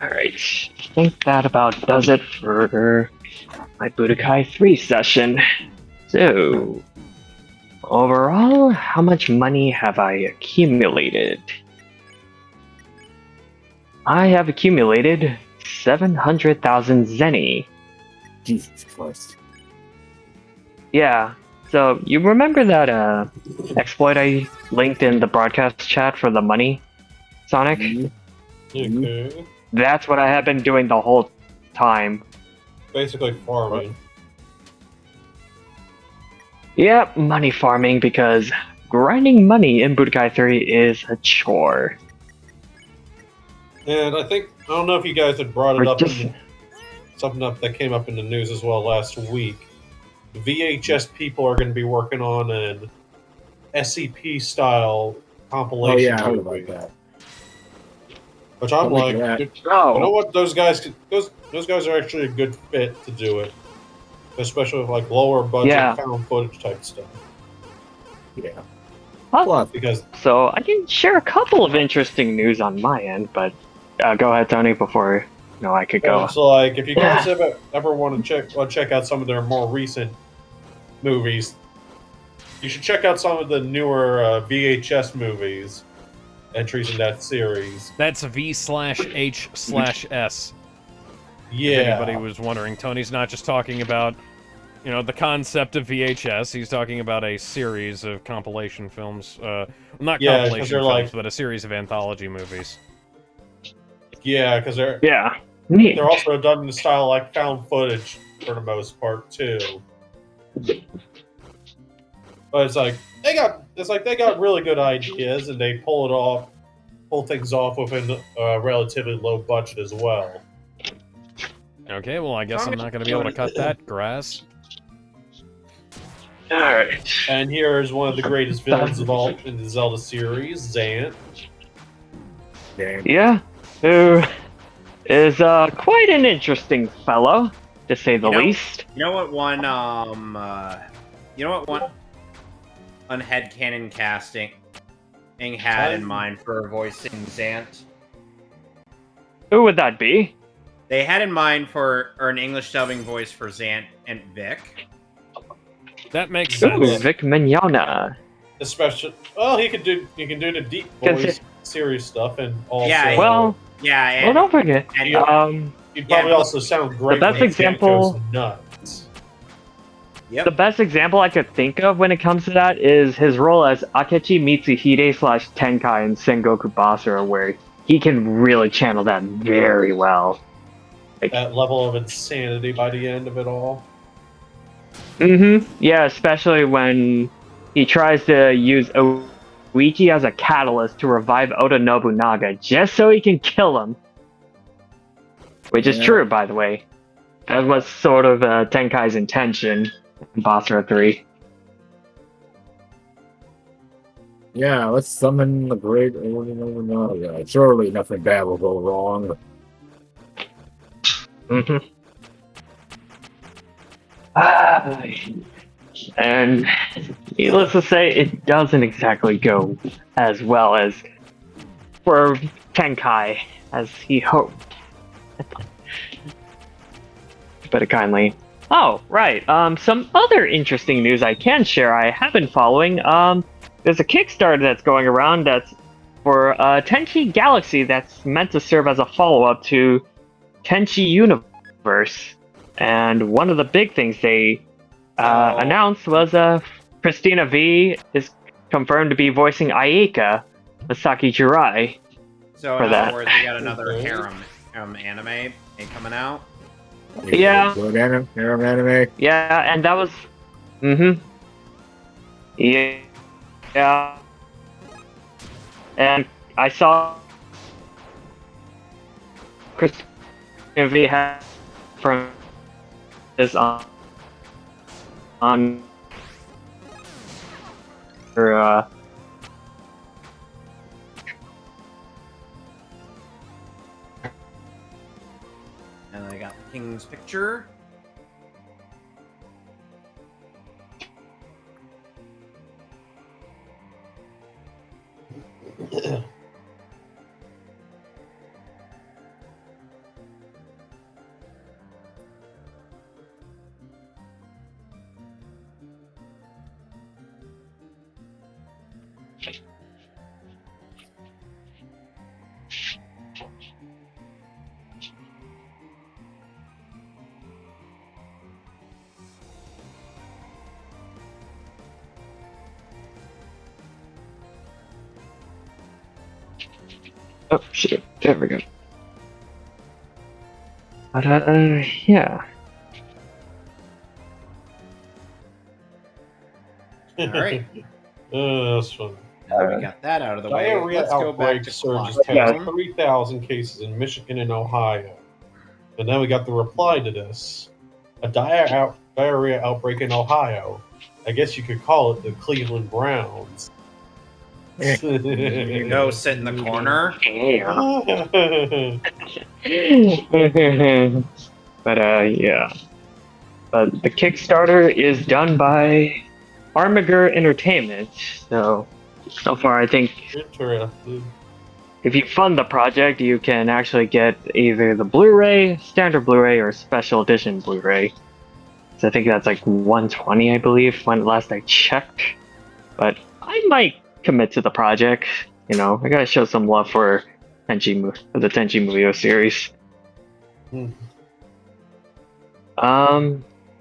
Alright, I think that about does it for my Budokai 3 session. So, overall, how much money have I accumulated? I have accumulated 700,000 Zenny. Jesus Christ. Yeah, so you remember that exploit I linked in the broadcast chat for the money, Sonic? Okay. That's what I have been doing the whole time. Basically farming. Yep, money farming, because grinding money in Budokai 3 is a chore. And I don't know if you guys had brought it up, something that came up in the news as well last week. VHS people are going to be working on an SCP style compilation Oh yeah, I heard movie. about that. Which I'm Look like, at that. you know what? Those guys are actually a good fit to do it, especially with like lower budget found footage type stuff. Yeah. Well, Because so I can share a couple of interesting news on my end, but go ahead, Tony, before I could go. it's like if you guys ever want to check out some of their more recent movies, you should check out some of the newer VHS movies entries in that series. That's V/H/S. Yeah. If anybody was wondering, Tony's not just talking about, the concept of VHS. He's talking about a series of compilation films. Not compilation films, but a series of anthology movies. Yeah, because they're neat. They're also done in the style like found footage for the most part too. But it's like they got really good ideas and they pull things off within a relatively low budget as well. Okay, well I guess I'm not going to be able to cut that grass. Alright. And here's one of the greatest villains of all in the Zelda series, Zant. Yeah, who is quite an interesting fellow, to say the least. You know what one headcanon casting had in mind for voicing Zant? Who would that be? They had in mind for an English dubbing voice for Zant and Vic. That makes sense. Ooh, Vic Mignogna. Especially, well, he can do the deep voice, serious stuff, and also well, don't forget. He'd probably also sound great. The best example. Nuts. The best example I could think of when it comes to that is his role as Akechi Mitsuhide / Tenkai in Sengoku Basara, where he can really channel that very well. That level of insanity by the end of it all. Yeah, especially when he tries to use Oichi as a catalyst to revive Oda Nobunaga just so he can kill him. Which is true, by the way. That was sort of Tenkai's intention in Basara 3. Yeah, let's summon the great Oda Nobunaga. Surely nothing bad will go wrong. And needless to say, it doesn't exactly go as well as for Tenkai as he hoped. To put it kindly. Oh, right. Some other interesting news I can share I have been following. There's a Kickstarter that's going around that's for Tenchi Galaxy that's meant to serve as a follow-up to Tenchi Universe. And one of the big things they announced was Christina V is confirmed to be voicing Ayaka, Masaki Jirai. So in other words, we got another harem anime coming out. Yeah. Good anime. Yeah, and that was. Yeah. And I saw Christina V had from is on her and I got the King's picture. Oh shit! There we go. But yeah. All right. That's fun. Now we got that out of the way. Diarrhea Let's go back outbreak to surges Clock. past 3,000 cases in Michigan and Ohio. And then we got the reply to this. a diarrhea outbreak in Ohio. I guess you could call it the Cleveland Browns. Go sit in the corner. But yeah. But the Kickstarter is done by Armiger Entertainment. So far, I think Interesting. if you fund the project, you can actually get either the Blu-ray, standard Blu-ray, or special edition Blu-ray. So I think that's like $120, I believe, when last I checked. But I might commit to the project. You know, I gotta show some love for the Tenchi Muyo series.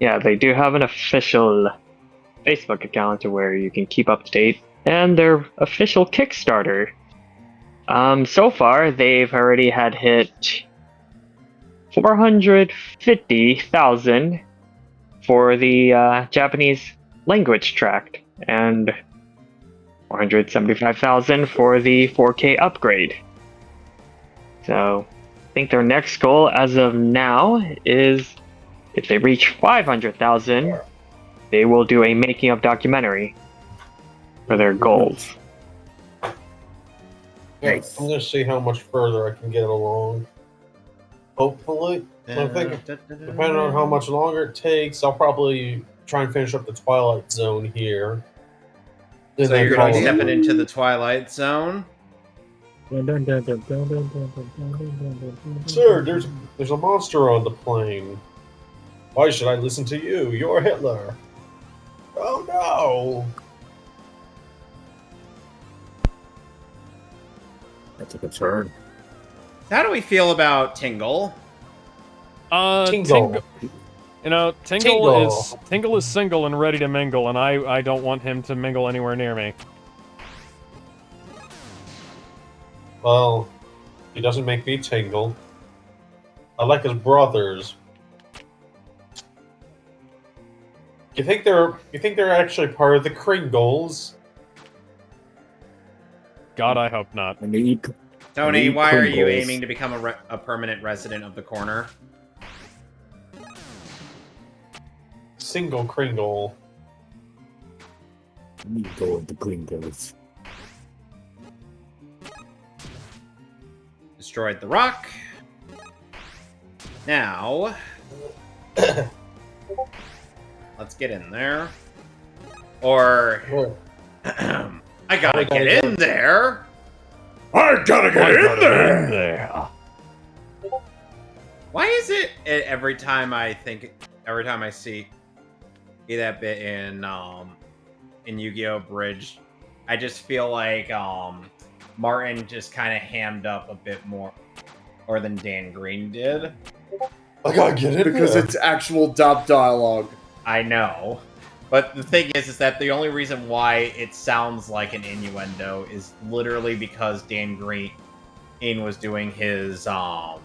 Yeah, they do have an official Facebook account where you can keep up to date, and their official Kickstarter. So far, they've already had hit 450,000 for the Japanese language tract, and 475,000 for the 4K upgrade. So, I think their next goal as of now is, if they reach 500,000, they will do a making of documentary for their goals. Nice. I'm gonna see how much further I can get along. Hopefully, I think depending on how much longer it takes, I'll probably try and finish up the Twilight Zone here. So you're going to be stepping into the Twilight Zone. Sir, there's a monster on the plane. Why should I listen to you? You're Hitler. Oh no! That took a turn. How do we feel about Tingle? Tingle. You know, Tingle is single and ready to mingle, and I don't want him to mingle anywhere near me. Well, he doesn't make me tingle. I like his brothers. You think they're actually part of the Kringles? God, I hope not. And they eat. Tony, why are you Pringles. aiming to become a permanent resident of the corner? Single Kringle. We go into Pringles. Destroyed the rock. Now, let's get in there. Or, I gotta get in there. I gotta get in there. Why is it every time I see that bit in Yu-Gi-Oh! Bridge, I just feel like Martin just kind of hammed up a bit more than Dan Green did. I gotta get in Because it's actual dub dialogue. I know. But the thing is that the only reason why it sounds like an innuendo is literally because Dan Green was doing his top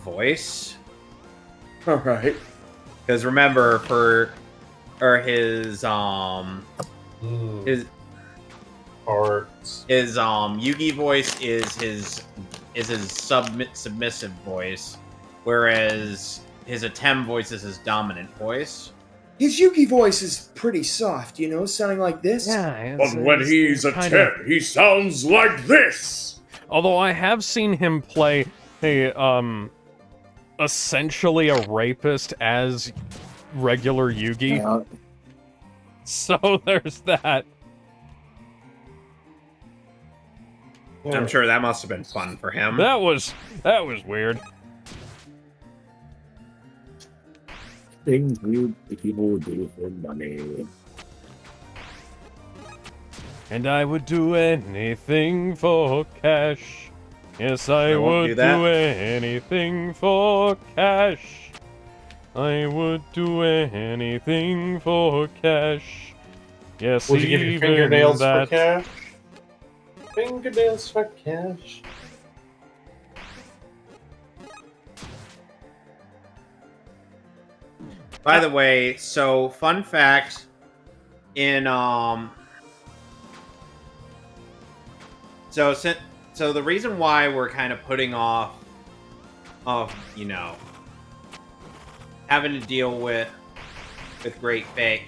voice. Alright. Because remember, his parts. His Yugi voice is his submissive voice, whereas his Atem voice is his dominant voice. His Yugi voice is pretty soft, you know, sounding like this. Yeah, But when he's a kinda... 10, he sounds like this. Although I have seen him play essentially a rapist as regular Yugi. So there's that. I'm sure that must have been fun for him. That was weird. Things weird people do for money. And I would do anything for cash. Yes, I would do anything for cash. I would do anything for cash. Yes, Would you give your even fingernails that. for cash? Fingernails for cash. By the way, so fun fact, in so the reason why we're kind of putting off, you know, having to deal with Great Faye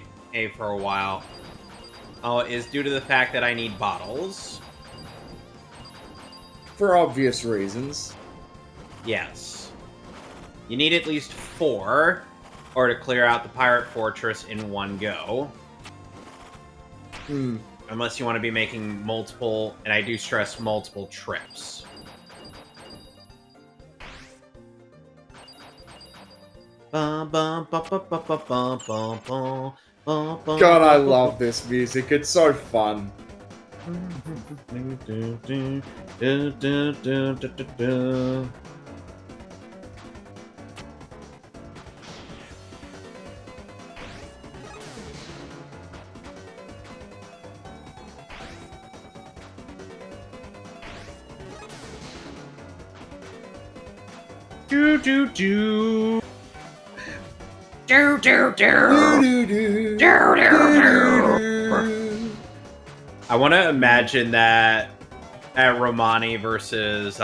for a while is due to the fact that I need bottles. For obvious reasons. Yes. You need at least 4 or to clear out the pirate fortress in one go. Unless you want to be making multiple, and I do stress multiple trips. God, I love this music. It's so fun. Do do do. Do do do. I want to imagine that at Romani versus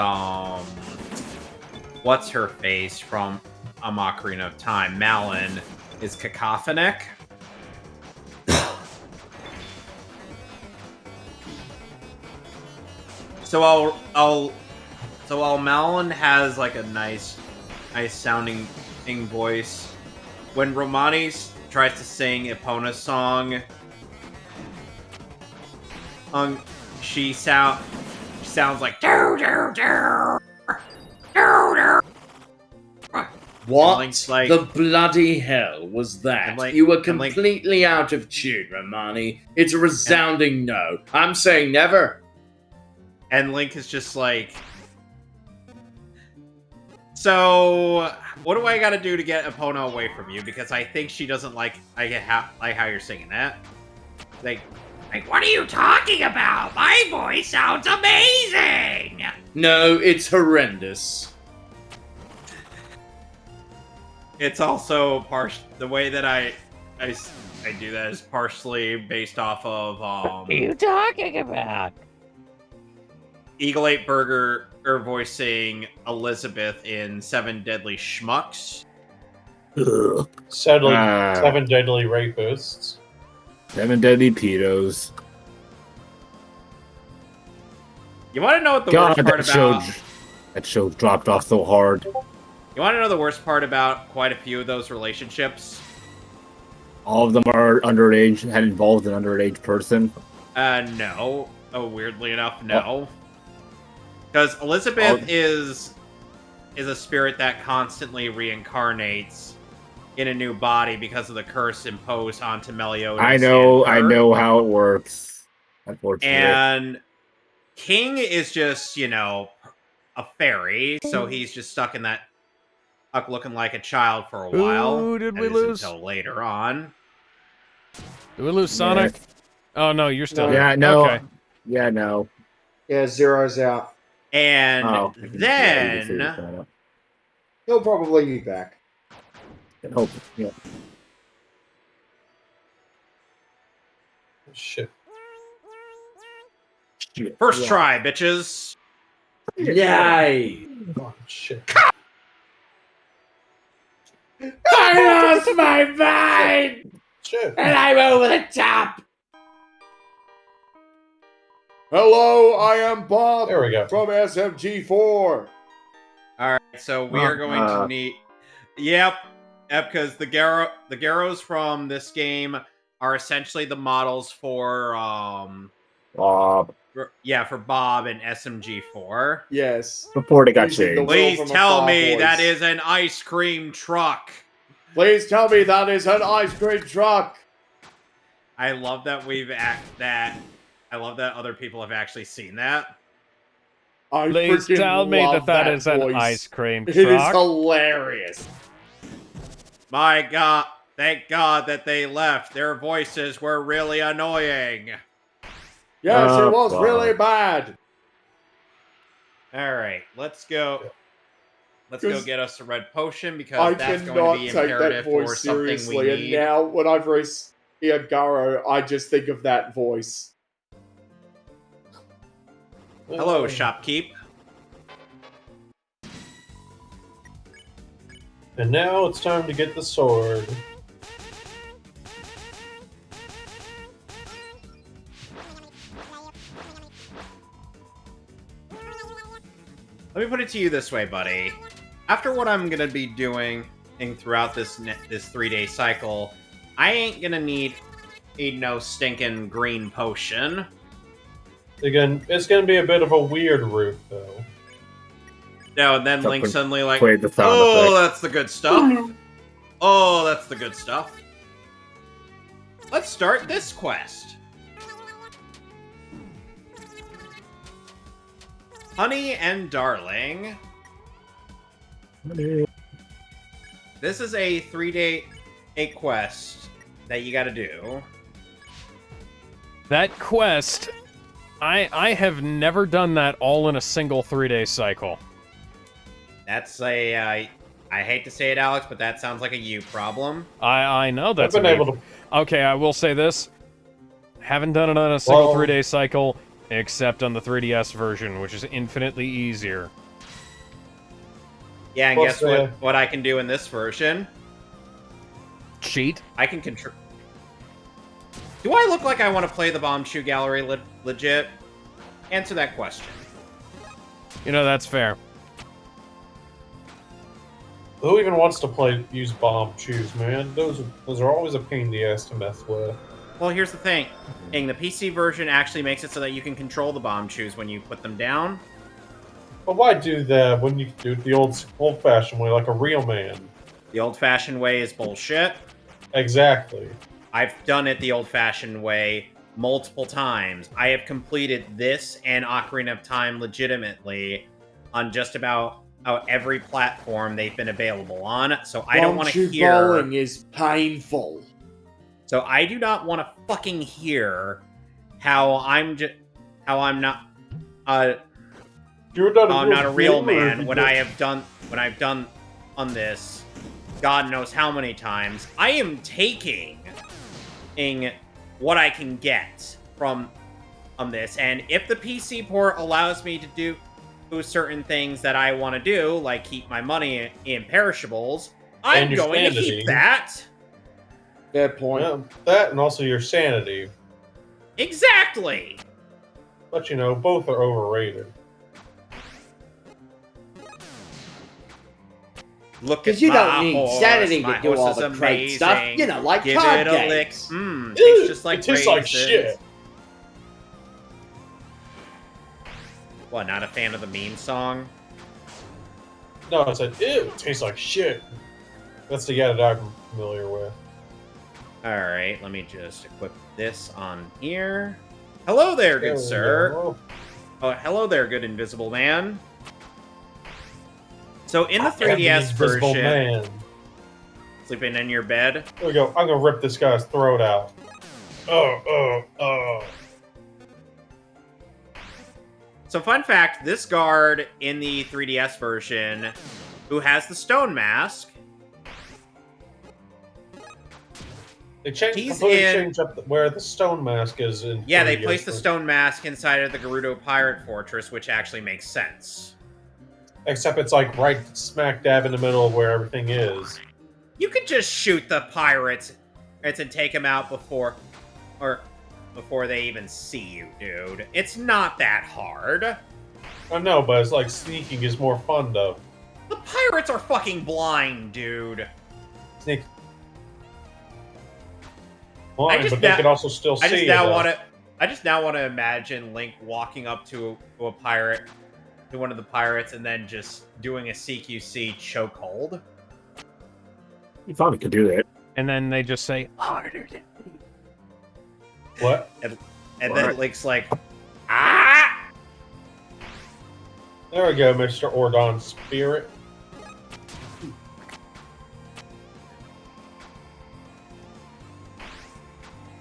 what's her face from A Ocarina of Time, Malin, is cacophonic. So while Malin has like a nice sounding voice, when Romani tries to sing Epona's song, she sounds like do do do do do. What Like, the bloody hell was that? Like, You were completely out of tune, Romani. It's a resounding no. I'm saying never. And Link is just like, so what do I got to do to get Epona away from you? Because I think she doesn't like how you're singing that. Like, what are you talking about? My voice sounds amazing. No, it's horrendous. It's also the way that I do that is partially based off of What are you talking about? Eagle 8 Burger voicing Elizabeth in 7 Deadly Schmucks. Seven Deadly Rapists. 7 Deadly Pedos. You want to know what the God, worst part about? that show dropped off so hard. You want to know the worst part about quite a few of those relationships? All of them are underage, had involved an underage person. No. Oh, weirdly enough, no. Because Elizabeth is a spirit that constantly reincarnates in a new body because of the curse imposed onto Meliodas. I know how it works. Unfortunately. And King is just, a fairy, so he's just stuck in that looking like a child for a while. Who did we lose? Until later on. Did we lose Sonic? Yeah. Oh no, you're still Yeah, here. no. Okay. Yeah, no. Yeah, Zero's out. And then He'll probably be back. I hope. Yeah. Shit. first try, bitches. Yay! Oh, shit. I lost my mind! Shit. And I'm over the top! Hello, I am Bob There we go. from SMG4. Alright, so we are going to need... Yep, because the Garrows from this game are essentially the models for, Bob. for Bob and SMG4. Yes. Before they got Using the changed. Please from tell afar me voice. that is an ice cream truck. Please tell me that is an ice cream truck. I love that I love that other people have actually seen that. I Please freaking tell me love that is an voice. ice cream truck. It is hilarious. My God, thank God that they left. Their voices were really annoying. Yes, it was Bob. really bad. All right, let's go. Let's go get us a red potion I because that's going cannot to be take that imperative for voice something we seriously, and need. now when I've raised Iagaro, I just think of that voice. Hello, shopkeep. And now it's time to get the sword. Let me put it to you this way, buddy. After what I'm gonna be doing throughout this 3-day cycle, I ain't gonna need no stinking green potion. Again, it's gonna be a bit of a weird route, though. No, and then Link suddenly like, Play the sound oh, effect. that's the good stuff. Oh, that's the good stuff. Let's start this quest. Honey and Darling. This is a 3-day quest that you gotta do. That quest, I have never done that all in a single 3-day cycle. That's a, I hate to say it, Alex, but that sounds like a you problem. I know that's I've been able to. Okay, I will say this. Haven't done it on a single 3-day cycle, except on the 3DS version, which is infinitely easier. Yeah, and Plus, guess what I can do in this version? Cheat? I can control... Do I look like I want to play the Bomb Shoe Gallery legit? Answer that question. You know, that's fair. Who even wants to use bomb shoes, man? Those are always a pain in the ass to mess with. Well, here's the thing. The PC version actually makes it so that you can control the bomb shoes when you put them down. But why do that when you can do it the old-fashioned way, like a real man? The old-fashioned way is bullshit. Exactly. I've done it the old-fashioned way multiple times. I have completed this and Ocarina of Time legitimately on just about every platform they've been available on. So I don't want to hear... bowling is painful. So I do not want to fucking hear how I'm not You're not I'm not a real man when I've done on this God knows how many times. I am taking what I can get from this, and if the PC port allows me to do certain things that I want to do, like keep my money in perishables, I'm going to keep that. Fair point. Yeah, that and also your sanity. Exactly. But you know, both are overrated. Look at you my don't need horse. sanity My to do all horse the is great stuff. amazing. You know, like Give card it a lick. games. Tastes just like it tastes like raisins. shit. What, not a fan of the meme song? No, I said, ew, it tastes like shit. That's the guy that I'm familiar with. Alright, let me just equip this on here. Hello there, good sir. Oh, hello there, good invisible man. So in the 3DS version... Man. Sleeping in your bed? There we go. I'm gonna rip this guy's throat out. Oh. So fun fact, this guard in the 3DS version, who has the stone mask... They changed up where the stone mask is in. Yeah, they placed the stone mask inside of the Gerudo Pirate Fortress, which actually makes sense. Except it's like right smack dab in the middle of where everything is. You could just shoot the pirates and take them out before they even see you, dude. It's not that hard. I know, but it's like sneaking is more fun though. The pirates are fucking blind, dude. Sneak. Blind, but they can also still see. I just now want to imagine Link walking up to a pirate, to one of the pirates, and then just doing a CQC chokehold. You probably could do that. And then they just say, harder than me. What? And then Link's like, ah! There we go, Mr. Ordon Spirit.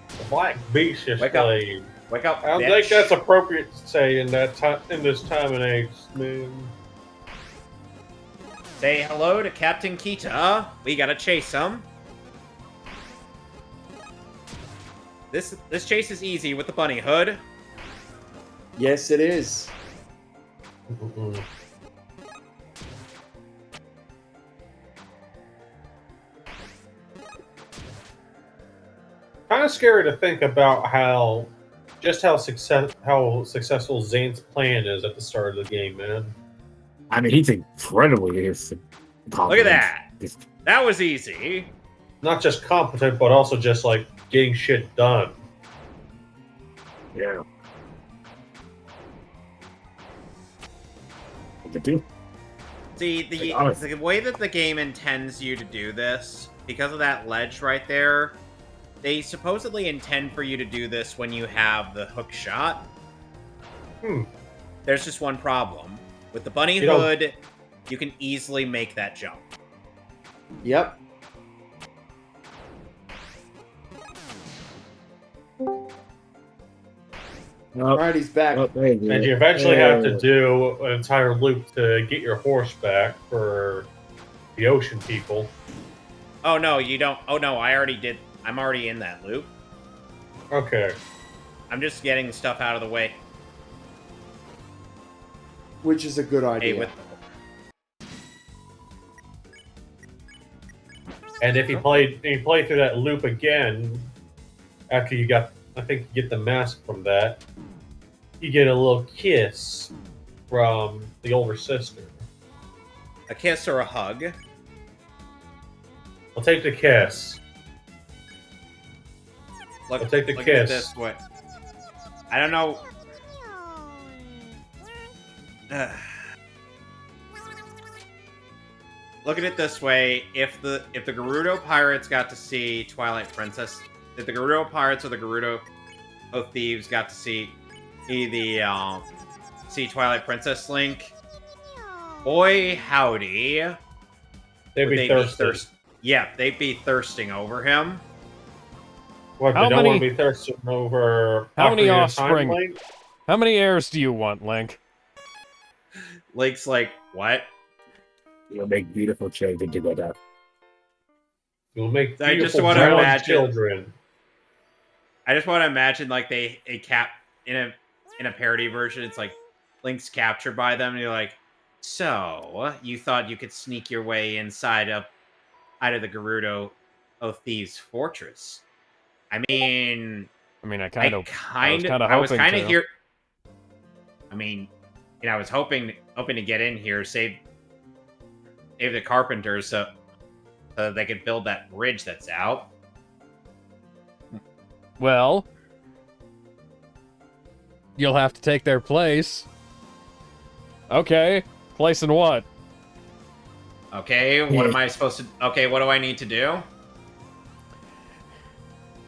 The Black Beast is played. Wake up, I bitch. think that's appropriate to say in that time, in this time and age, man. Say hello to Captain Kita. We gotta chase him. This chase is easy with the bunny hood. Yes, it is. of scary to think about how successful Zane's plan is at the start of the game, man. I mean, he's incredibly Look at that. That was easy. Not just competent, but also just like getting shit done. Yeah. What to do? See, the way that the game intends you to do this, because of that ledge right there, they supposedly intend for you to do this when you have the hook shot. There's just one problem. With the bunny hood, you can easily make that jump. Yep. Alright, he's back. And you eventually have to do an entire loop to get your horse back for the ocean people. Oh, no, you don't. Oh, no, I already did. I'm already in that loop. Okay. I'm just getting stuff out of the way. Which is a good idea. Hey, And if you play through that loop again, after you got, I think you get the mask from that, you get a little kiss from the older sister. A kiss or a hug? I'll take the kiss. Look, I'll take the look kiss. At this way. I don't know. Look at it this way: if the Gerudo pirates got to see Twilight Princess, if the Gerudo pirates or the Gerudo thieves got to see Twilight Princess Link, boy howdy, they'd be thirsty. Yeah, they'd be thirsting over him. What, they don't want to be thirsting over... How many Ocarina of offspring? Time, Link? How many heirs do you want, Link? Link's like, what? You'll make beautiful children together. You'll make I just beautiful want to brown imagine children. I just want to imagine like a cap in a parody version. It's like Link's captured by them, and you're like, so you thought you could sneak your way inside of the Gerudo Thieves' fortress? I mean, I was kind of here. I mean, I was hoping to get in here, save the carpenters so they could build that bridge that's out. Well, you'll have to take their place. Okay, place in what? Okay, what am I supposed to... Okay, what do I need to do?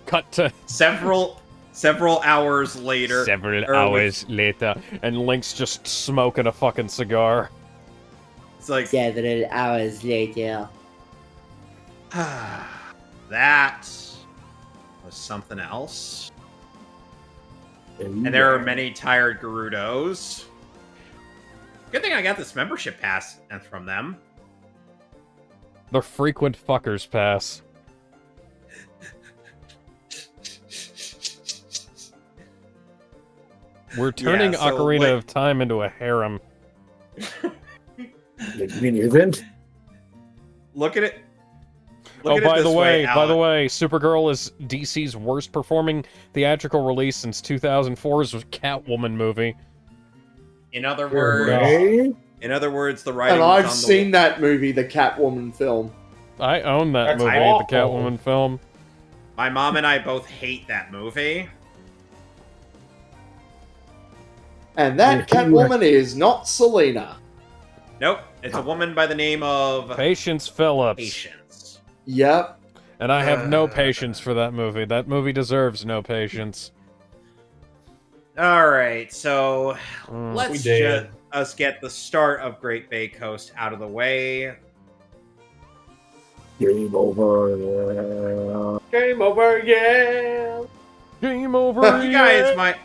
Cut to... Several hours later. And Link's just smoking a fucking cigar. It's like... Several hours later. That was something else. And there are many tired Gerudos. Good thing I got this membership pass from them. The frequent fuckers pass. We're turning Ocarina of Time into a harem. You mean it isn't? Look at it. By the way, Supergirl is DC's worst performing theatrical release since 2004's Catwoman movie. In other words, the writing. And I've seen that movie, the Catwoman film. I own that movie, awful. the Catwoman film. My mom and I both hate that movie. And that Catwoman is not Selena. Nope, it's a woman by the name of Patience Phillips. Patience. Yep. And I have no patience for that movie. That movie deserves no patience. Alright, so let's just get the start of Great Bay Coast out of the way. Game over. Game over, yeah. Game over, You guys might...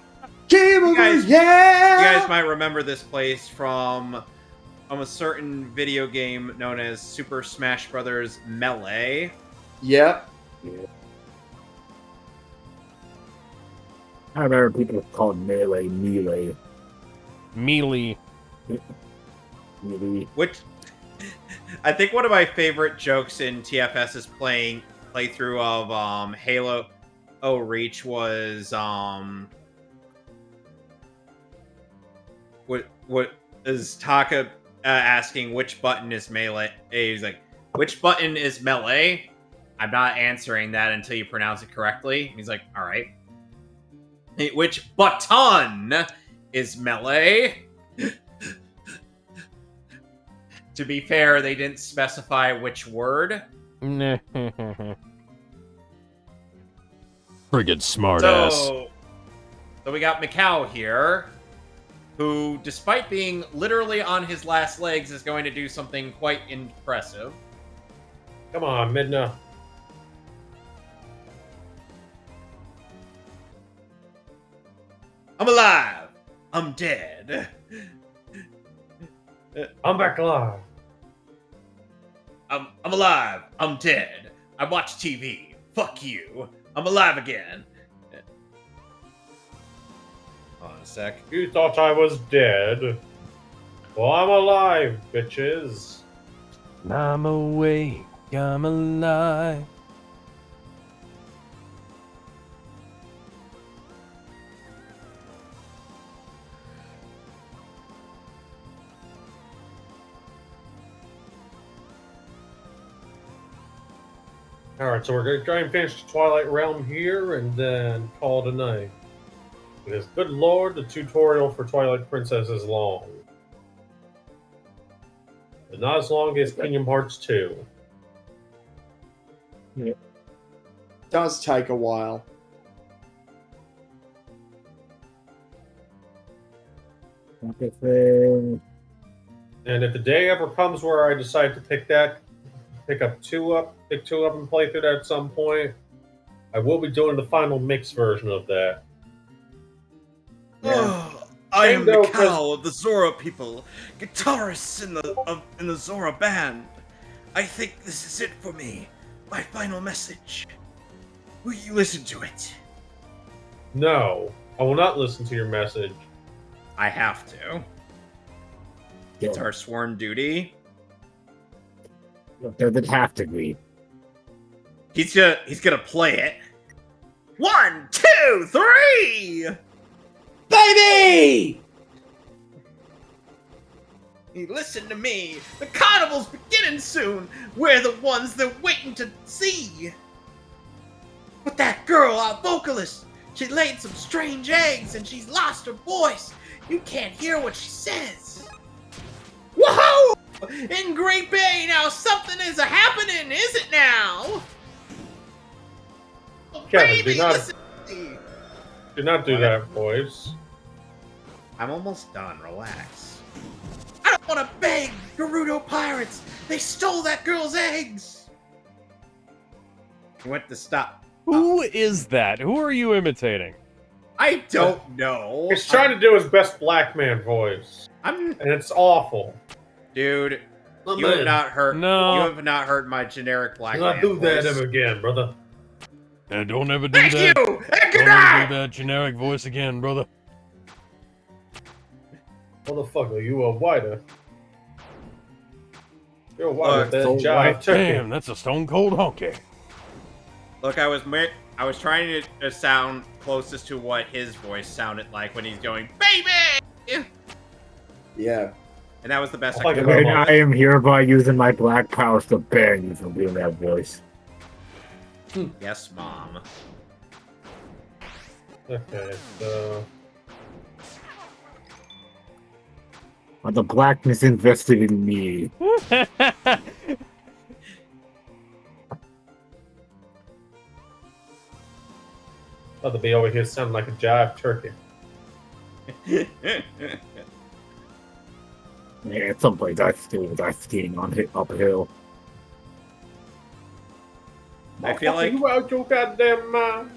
You guys might remember this place from a certain video game known as Super Smash Bros. Melee. Yep. Yeah. I remember people called Melee. Melee. Which I think one of my favorite jokes in TFS's playthrough of Halo Reach was what is Taka asking which button is melee? He's like, which button is melee? I'm not answering that until you pronounce it correctly. He's like, all right. Which button is melee? To be fair, they didn't specify which word. Friggin' smartass. So we got Mikau here, who, despite being literally on his last legs, is going to do something quite impressive. Come on, Midna. I'm alive. I'm dead. I'm back alive. I'm alive. I'm dead. I watch TV. Fuck you. I'm alive again. Hold on a sec. You thought I was dead. Well, I'm alive, bitches. I'm awake. I'm alive. Alright, so we're going to try and finish the Twilight Realm here and then call it a night. Because, good lord, the tutorial for Twilight Princess is long. But not as long as Kingdom Hearts 2. Does take a while. Thing. And if the day ever comes where I decide to pick two up and play through that at some point, I will be doing the final mix version of that. I am Bingo, Mikau of the Zora people, guitarist in the Zora band. I think this is it for me. My final message. Will you listen to it? No, I will not listen to your message. I have to. It's our sworn duty. Does it have to be? He's gonna play it. 1, 2, 3! Baby! Listen to me. The carnival's beginning soon. We're the ones they're waiting to see. But that girl, our vocalist, she laid some strange eggs and she's lost her voice. You can't hear what she says. Whoa! In Great Bay, now something is happening, is it now? Oh, Kevin, baby, listen to me. Do not do that voice. I'm almost done. Relax. I don't want to beg Gerudo pirates. They stole that girl's eggs. He went to stop. Who is that? Who are you imitating? I don't know. He's trying to do his best black man voice, and it's awful. Dude, Oh, you man. have not heard. No. You have not heard my generic black Do man not do that voice. ever again, brother. Don't ever do Thank that. you. And good Don't night. ever do that generic voice again, brother. Motherfucker, you are whiter. You're whiter than so jive white. turkey. Damn, that's a stone cold honky. Look, I was trying to sound closest to what his voice sounded like when he's going, baby. Yeah. And that was the best Oh, I could like And do. I am hereby using my black powers to ban you from doing that voice. Yes, Mom. Okay, so The blackness invested in me. about to be over here sounding like a jive turkey. Yeah, at some point I was skiing on uphill. I feel like You out your goddamn mind.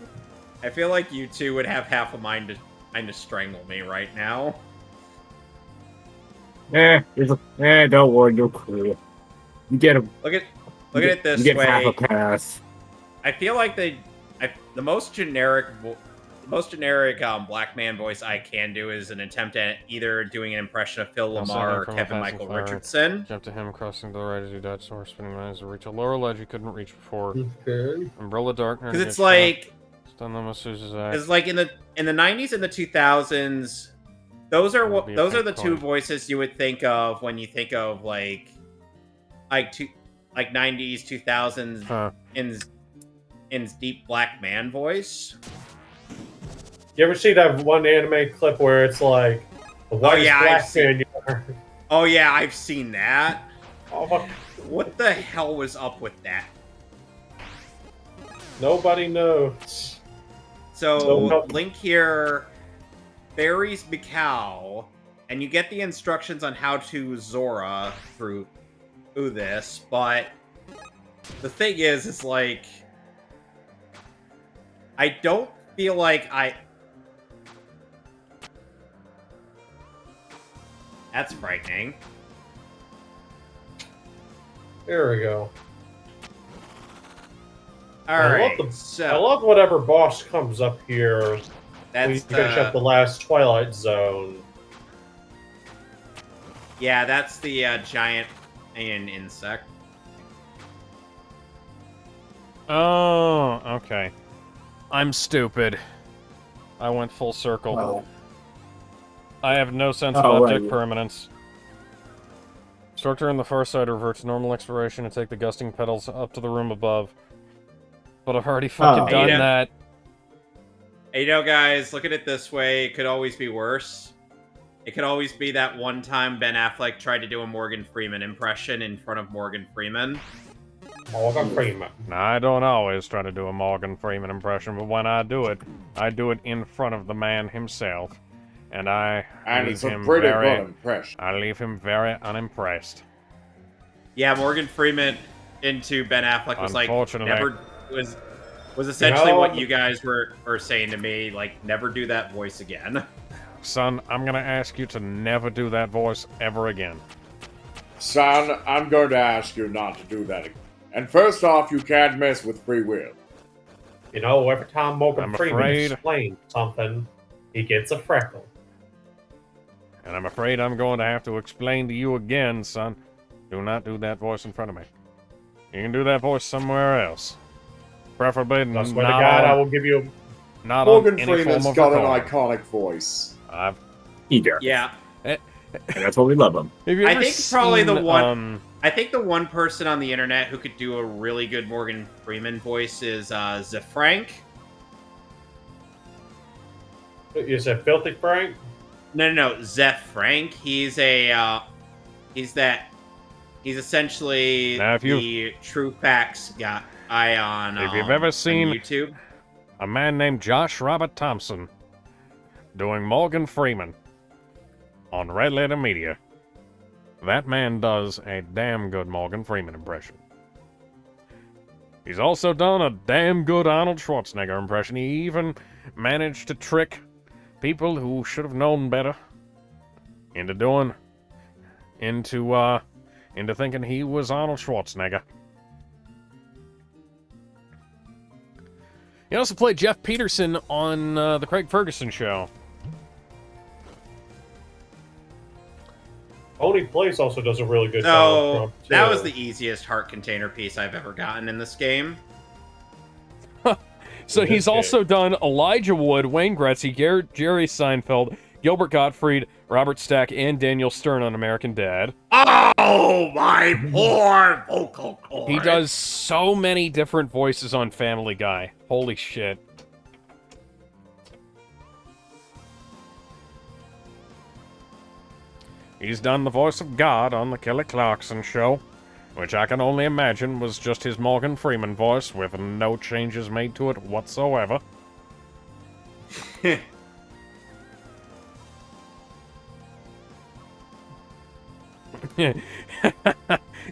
I feel like you two would have half a mind to strangle me right now. Don't worry, you're cool. You get a Look at it this you get way. half a pass. I feel like the most generic black man voice I can do is an attempt at either doing an impression of Phil Lamar or Kevin Michael Richardson. Jump to him, crossing to the right as you dodge somewhere, spinning lines to reach a lower ledge you couldn't reach before. Okay. Umbrella Dark. Because it's like It's like in the 90s and the 2000s, those are the two voices you would think of when you think of like 90s 2000s in deep black man voice. You ever see that one anime clip where it's like the whitest black man you ever heard? Oh yeah, I've seen that. Oh, what the hell was up with that? Nobody knows. So Link here buries Mikau, and you get the instructions on how to Zora through this, but the thing is, it's like I don't feel like That's frightening. There we go. Alright, I love whatever boss comes up here. That's we finish up the last Twilight Zone. Yeah, that's the giant insect. Oh, okay. I'm stupid. I went full circle. Well. I have no sense of object permanence. Structure in the far side reverts normal exploration and take the gusting pedals up to the room above. But I've already fucking done that. Hey, you know, guys, look at it this way. It could always be worse. It could always be that one time Ben Affleck tried to do a Morgan Freeman impression in front of Morgan Freeman. Morgan Freeman. Now, I don't always try to do a Morgan Freeman impression, but when I do it in front of the man himself. And it's a pretty good impression. I leave him very unimpressed. Yeah, Morgan Freeman into Ben Affleck was like never was essentially what you guys were saying to me, like never do that voice again. Son, I'm gonna ask you to never do that voice ever again. Son, I'm going to ask you not to do that again. And first off, you can't mess with free will. You know, every time Morgan Freeman explains something, he gets a freckle. And I'm afraid I'm going to have to explain to you again, son. Do not do that voice in front of me. You can do that voice somewhere else. Preferably I swear to God, I will give you not Morgan on any Freeman's form of got an recording. iconic voice. Eager. Yeah. And that's why we love him. I think probably the one. I think the one person on the internet who could do a really good Morgan Freeman voice is Zefrank. Is it Filthy Frank? No, Zeph Frank. He's essentially the True Facts guy on If you've ever seen YouTube, a man named Josh Robert Thompson doing Morgan Freeman on Red Letter Media, that man does a damn good Morgan Freeman impression. He's also done a damn good Arnold Schwarzenegger impression. He even managed to trick people who should have known better into thinking he was Arnold Schwarzenegger. He also played Jeff Peterson on the Craig Ferguson show. Tony Place also does a really good job. So that was the easiest heart container piece I've ever gotten in this game. So he's also done Elijah Wood, Wayne Gretzky, Jerry Seinfeld, Gilbert Gottfried, Robert Stack, and Daniel Stern on American Dad. Oh, my poor vocal cord. He does so many different voices on Family Guy. Holy shit. He's done the voice of God on the Kelly Clarkson show, which I can only imagine was just his Morgan Freeman voice with no changes made to it whatsoever.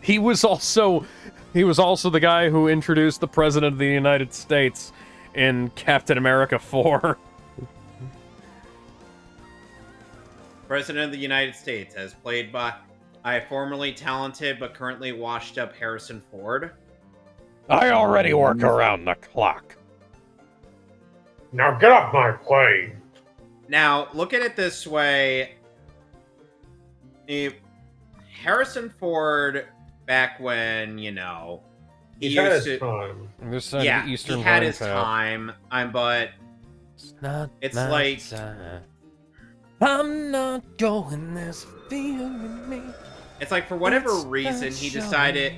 He was also the guy who introduced the President of the United States in Captain America 4. President of the United States, as played by a formerly talented but currently washed up Harrison Ford. I already work around the clock. Now get off my plane. Now, look at it this way. Harrison Ford, back when, he He's had used his to. time. This side Yeah, of the Eastern he had Line his Path. time. But it's like I'm not going this feeling me. it's like for whatever It's reason he decided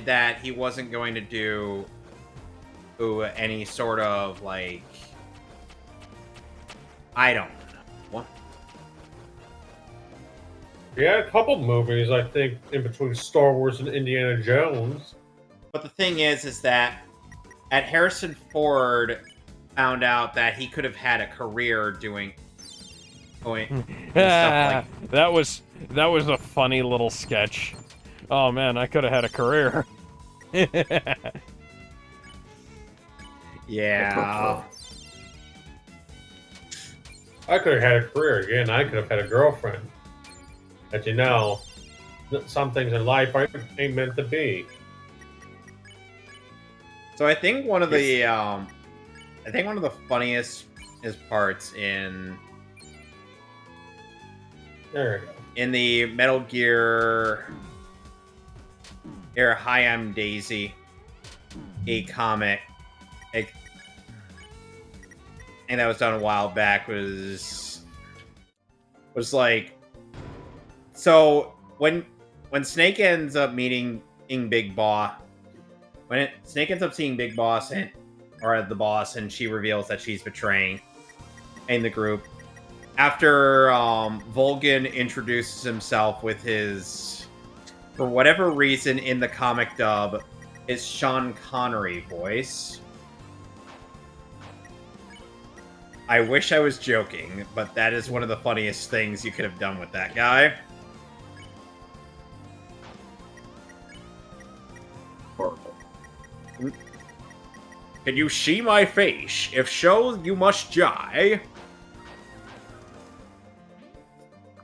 that he wasn't going to do any sort of like I don't know. What? Yeah, a couple movies, I think, in between Star Wars and Indiana Jones. But the thing is that Harrison Ford found out that he could have had a career doing stuff like that was a funny little sketch. Oh man, I could have had a career. yeah. I could have had a career again. I could have had a girlfriend. But you know, some things in life ain't meant to be. So I think one of the funniest parts in There we go. in the Metal Gear era Hi, I'm Daisy, a comic, and that was done a while back, was like, so when Snake ends up meeting Big Boss, Snake ends up seeing Big Boss or the boss, and she reveals that she's betraying in the group. After Volgin introduces himself with his, for whatever reason in the comic dub, his Sean Connery voice. I wish I was joking, but that is one of the funniest things you could have done with that guy. Can you see my face? If so, you must die.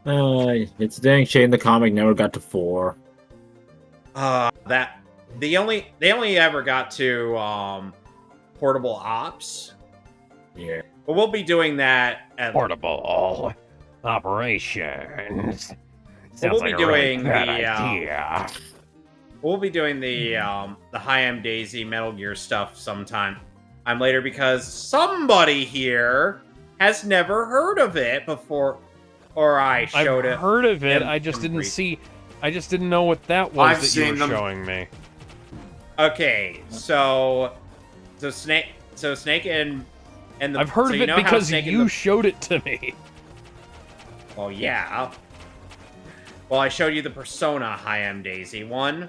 It's a dang shame the comic never got to 4. That they only ever got to Portable Ops. Yeah. But we'll be doing that at Portable operations. we'll be doing bad the idea. we'll be doing the Hi, I'm Daisy Metal Gear stuff sometime later, because somebody here has never heard of it before, or I showed it. I've heard of it. them I just some didn't brief- see. I just didn't know what that was I've that you seen were them. showing me. Okay, so Snake and the I've heard so of you it know how because Snake and you the- showed it to me. Well, yeah. Well, I showed you the Persona Hi, I'm Daisy one.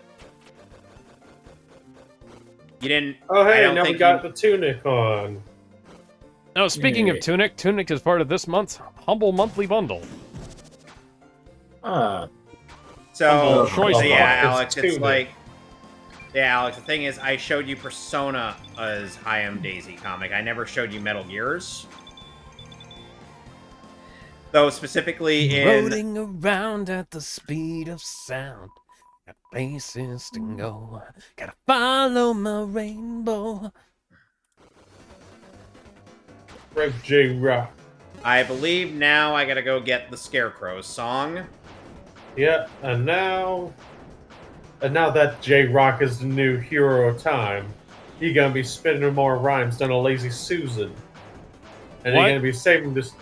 You didn't. Oh, I hey, don't now we think got you- the tunic on. Now, speaking of Yeah. Tunic is part of this month's Humble Monthly Bundle. So, Humble choice yeah, box. Alex, It's it's tuned. like, yeah, Alex. The thing is, I showed you Persona as Hi, I'm Daisy comic. I never showed you Metal Gears, though specifically in. Rolling around at the speed of sound. Got places to go. Gotta follow my rainbow. Frank J. Rock. I believe now I gotta go get the Scarecrow song. Yeah, and now that J. Rock is the new hero of time, he gonna be spinning more rhymes than a lazy Susan. And What? he gonna be saving this,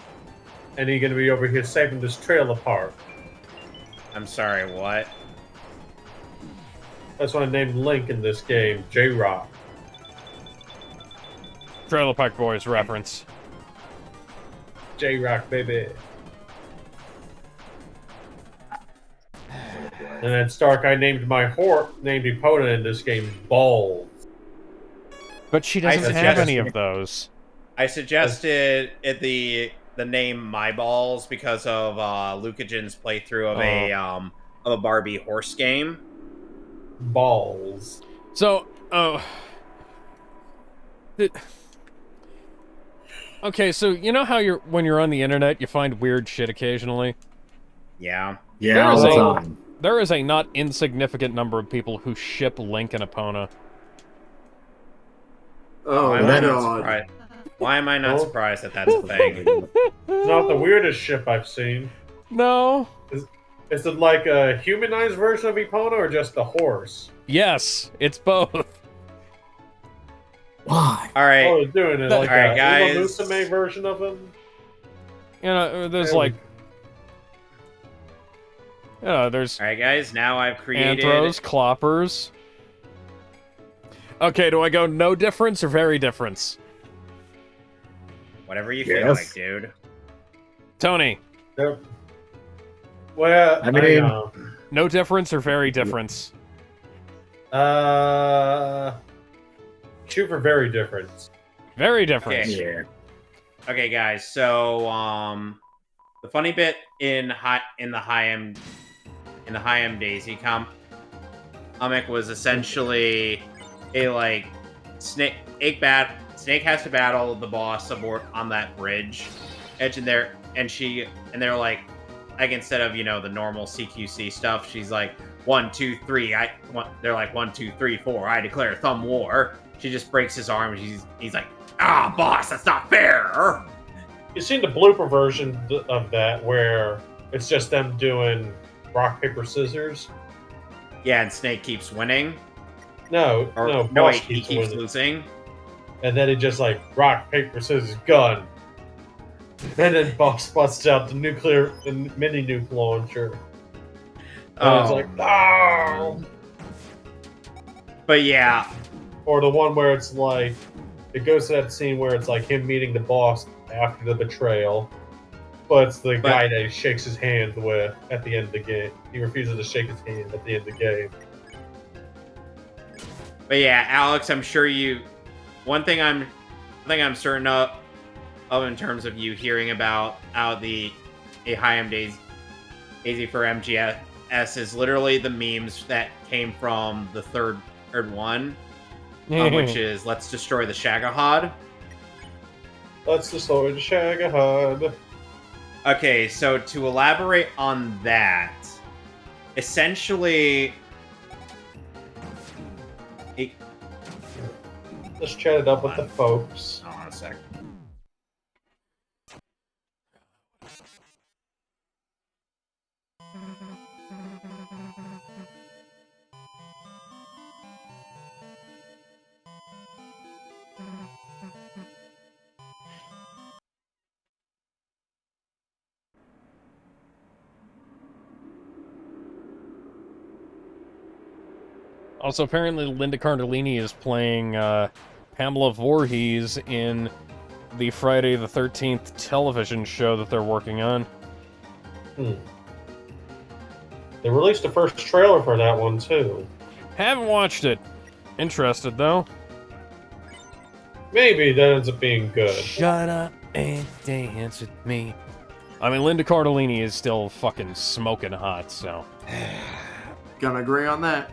and he gonna be over here saving this trailer park. I'm sorry, what? That's why I named Link in this game, J. Rock. Trailer Park Boys reference. J. Rock, baby. And then Stark, I named my named opponent in this game Balls. But she doesn't suggest- have any of those. I suggested the name My Balls because of Lucagen's playthrough of a Barbie horse game. Balls. So, okay, so you know how when you're on the internet, you find weird shit occasionally? Yeah. Yeah, all There is the a- time. There is a not insignificant number of people who ship Link and Epona. Oh, Why my am I not god. surprised? Why am I not Oh. surprised that that's a thing? It's not the weirdest ship I've seen. No. Is it like a humanized version of Epona or just a horse? Yes, it's both. Why? All right. Oh, they're doing it like All right, a guys. Uma Musume version of him. You know, there's There we like, you know, there's All right, guys. Now I've created. anthros, cloppers. Okay, do I go no difference or very difference? Whatever you feel Yes. like, dude. Tony, Yep. Well, I mean- no difference or very difference? Shoot for very different. Very difference. Okay. Yeah. Okay, guys. So, the funny bit in the high M Daisy comic was essentially a like Snake has to battle the boss aboard on that bridge edge in there, and they're like instead of the normal CQC stuff, she's like 1, 2, 3. They're like 1, 2, 3, 4. I declare thumb war. She just breaks his arm. And he's like, boss, that's not fair. You've seen the blooper version of that where it's just them doing rock paper scissors. Yeah, and Snake keeps winning. No, No, boss he keeps winning. losing. And then he just like rock paper scissors gun. And then boss busts out the mini nuke launcher. And it's like, no. But yeah. Or the one where it's like, it goes to that scene where it's like him meeting the boss after the betrayal. But it's the guy that he shakes his hand with at the end of the game. He refuses to shake his hand at the end of the game. But yeah, Alex, I'm sure you. One thing I'm certain of in terms of you hearing about how a High M Daisy for MGS is literally the memes that came from the third one, which is let's destroy the Shagahod. Let's destroy the Shagahod. Okay, so to elaborate on that, essentially. Let's chat it up with the folks. Hold on a sec. Also, apparently Linda Cardellini is playing Pamela Voorhees in the Friday the 13th television show that they're working on. They released the first trailer for that one, too. Haven't watched it. Interested, though. Maybe that ends up being good. Shut up and dance with me. I mean, Linda Cardellini is still fucking smoking hot, so... Gonna agree on that.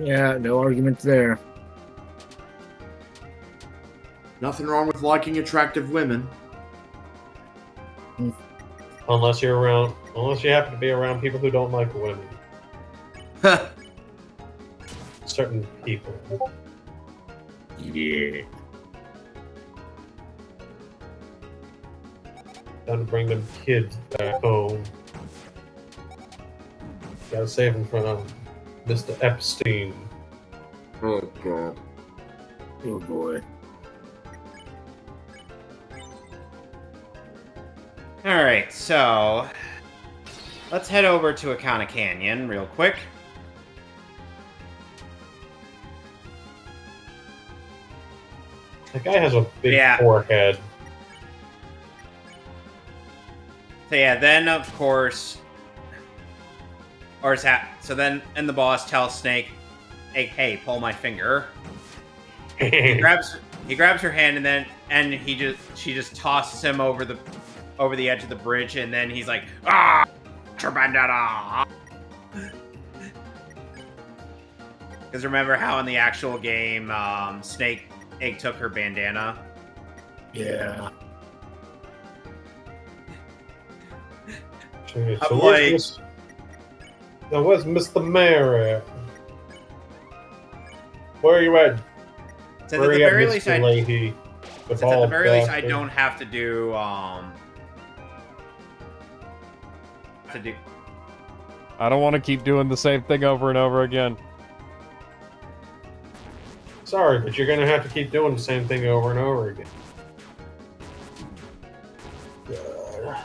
Yeah, no arguments there. Nothing wrong with liking attractive women. Unless you happen to be around people who don't like women. Certain people. Yeah. Time to bring them kids back home. Gotta save them from Mr. Epstein. Oh, God. Oh, boy. Alright, so let's head over to Akana Canyon real quick. That guy has a big forehead. So yeah, then of course, so then the boss tells Snake, "Hey, pull my finger." he grabs her hand and she just tosses him over the edge of the bridge, and then he's like, "Ah, Bandana!" Because remember how in the actual game, Snake took her bandana? Yeah. So where's Mr. Mayor? Where are you at? So at the very least, I I don't have to do I don't want to keep doing the same thing over and over again. Sorry, but you're gonna have to keep doing the same thing over and over again. God.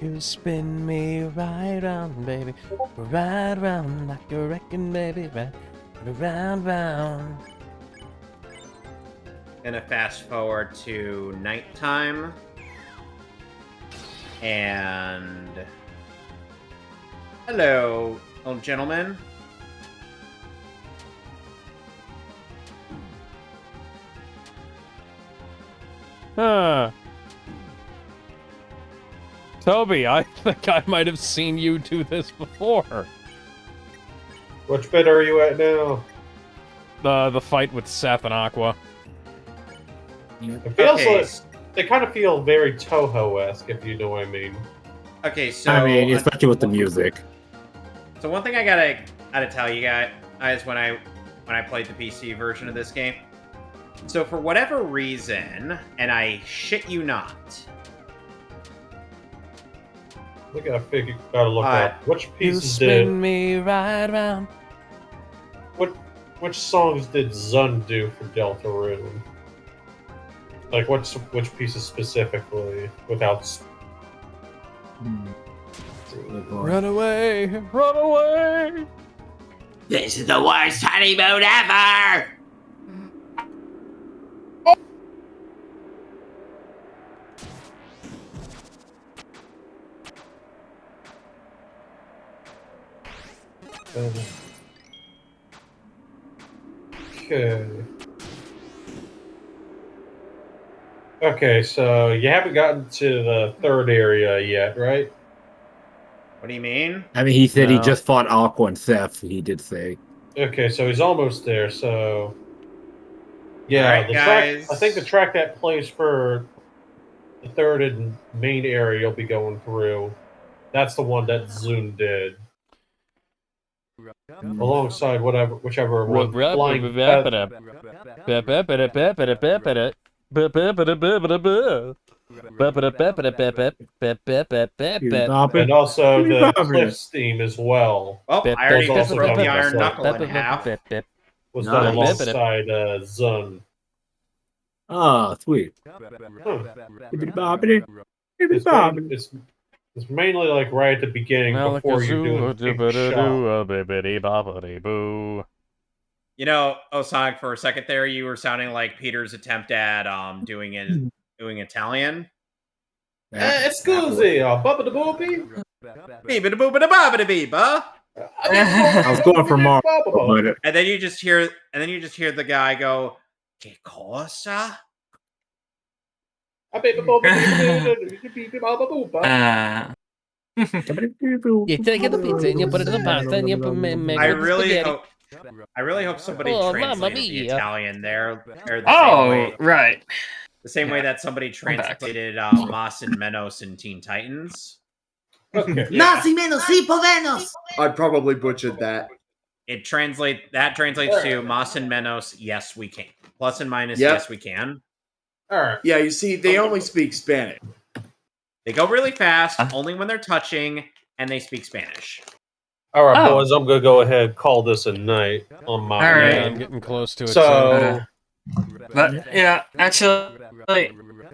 You spin me right round, baby. Right round like a wrecking baby. Right round, round. Gonna fast forward to nighttime. And... Hello, old gentleman. Huh. Toby, I think I might have seen you do this before. Which bit are you at now? The fight with Seth and Aqua. It feels like they kind of feel very Toho-esque, if you know what I mean. Okay, so... I mean, especially with the music. So one thing I gotta tell you guys when I played the PC version of this game. So for whatever reason, and I shit you not, Look at gotta look up which You pieces spin me right round. which songs did Zun do for Deltarune? Like which pieces specifically without. Run away, run away. This is the worst honeymoon ever! Okay. Okay, so you haven't gotten to the third area yet, right? what do you mean? I mean, he said he No. just fought Aqua and Seth, he did say. Okay, so he's almost there, so... Yeah, Alright, the guys. track... I think the track that plays for the third and main area you'll be going through, that's the one that Zun did. Alongside whichever one. Flying and also the Cliff's theme as well. Oh, I already Those just also broke the done iron with knuckle in half. Was done Nice. alongside Zun. Ah, sweet. It's mainly like right at the beginning before you're doing the big shot. You know, Sonic, for a second there, you were sounding like Peter's attempt at doing Italian. Scusi, bubba da boopy. Beeba-da-booba-da-ba-ba-da-beeba. I was going for Mark, but And then you just hear the guy go, "Che cosa?" You take the pizza and you put it in the pasta and you put I really hope somebody translated the Italian there. Or the Oh, same way, right. the same way that somebody translated Mas and Menos in Teen Titans. Okay. Nasi menos si povenos! I probably butchered that. That translates to Mas and Menos, yes we can. Plus and minus, Yep. yes we can. Alright. Yeah, you see, they only speak Spanish. They go really fast, only when they're touching, and they speak Spanish. Alright, boys, I'm gonna go ahead and call this a night on my Alright. Yeah, I'm getting close to it. So But yeah, actually,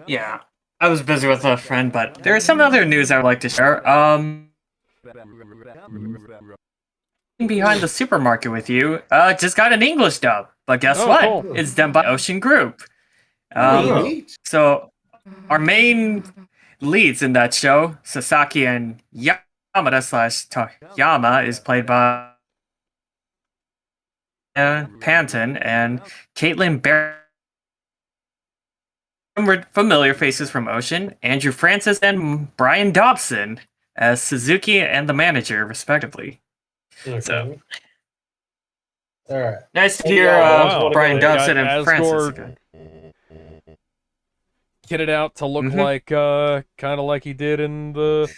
yeah, I was busy with a friend, but there is some other news I would like to share. Behind the supermarket with you, just got an English dub, but guess what? Cool. It's done by Ocean Group. So our main leads in that show, Sasaki and Yamada/Toyama, is played by Panton and Caitlin Barron. Familiar faces from Ocean, Andrew Francis and Brian Dobson as Suzuki and the manager, respectively. okay. So Alright. nice to hear Brian Dobson and Francis again. Kitted out to look like, kind of like he did in the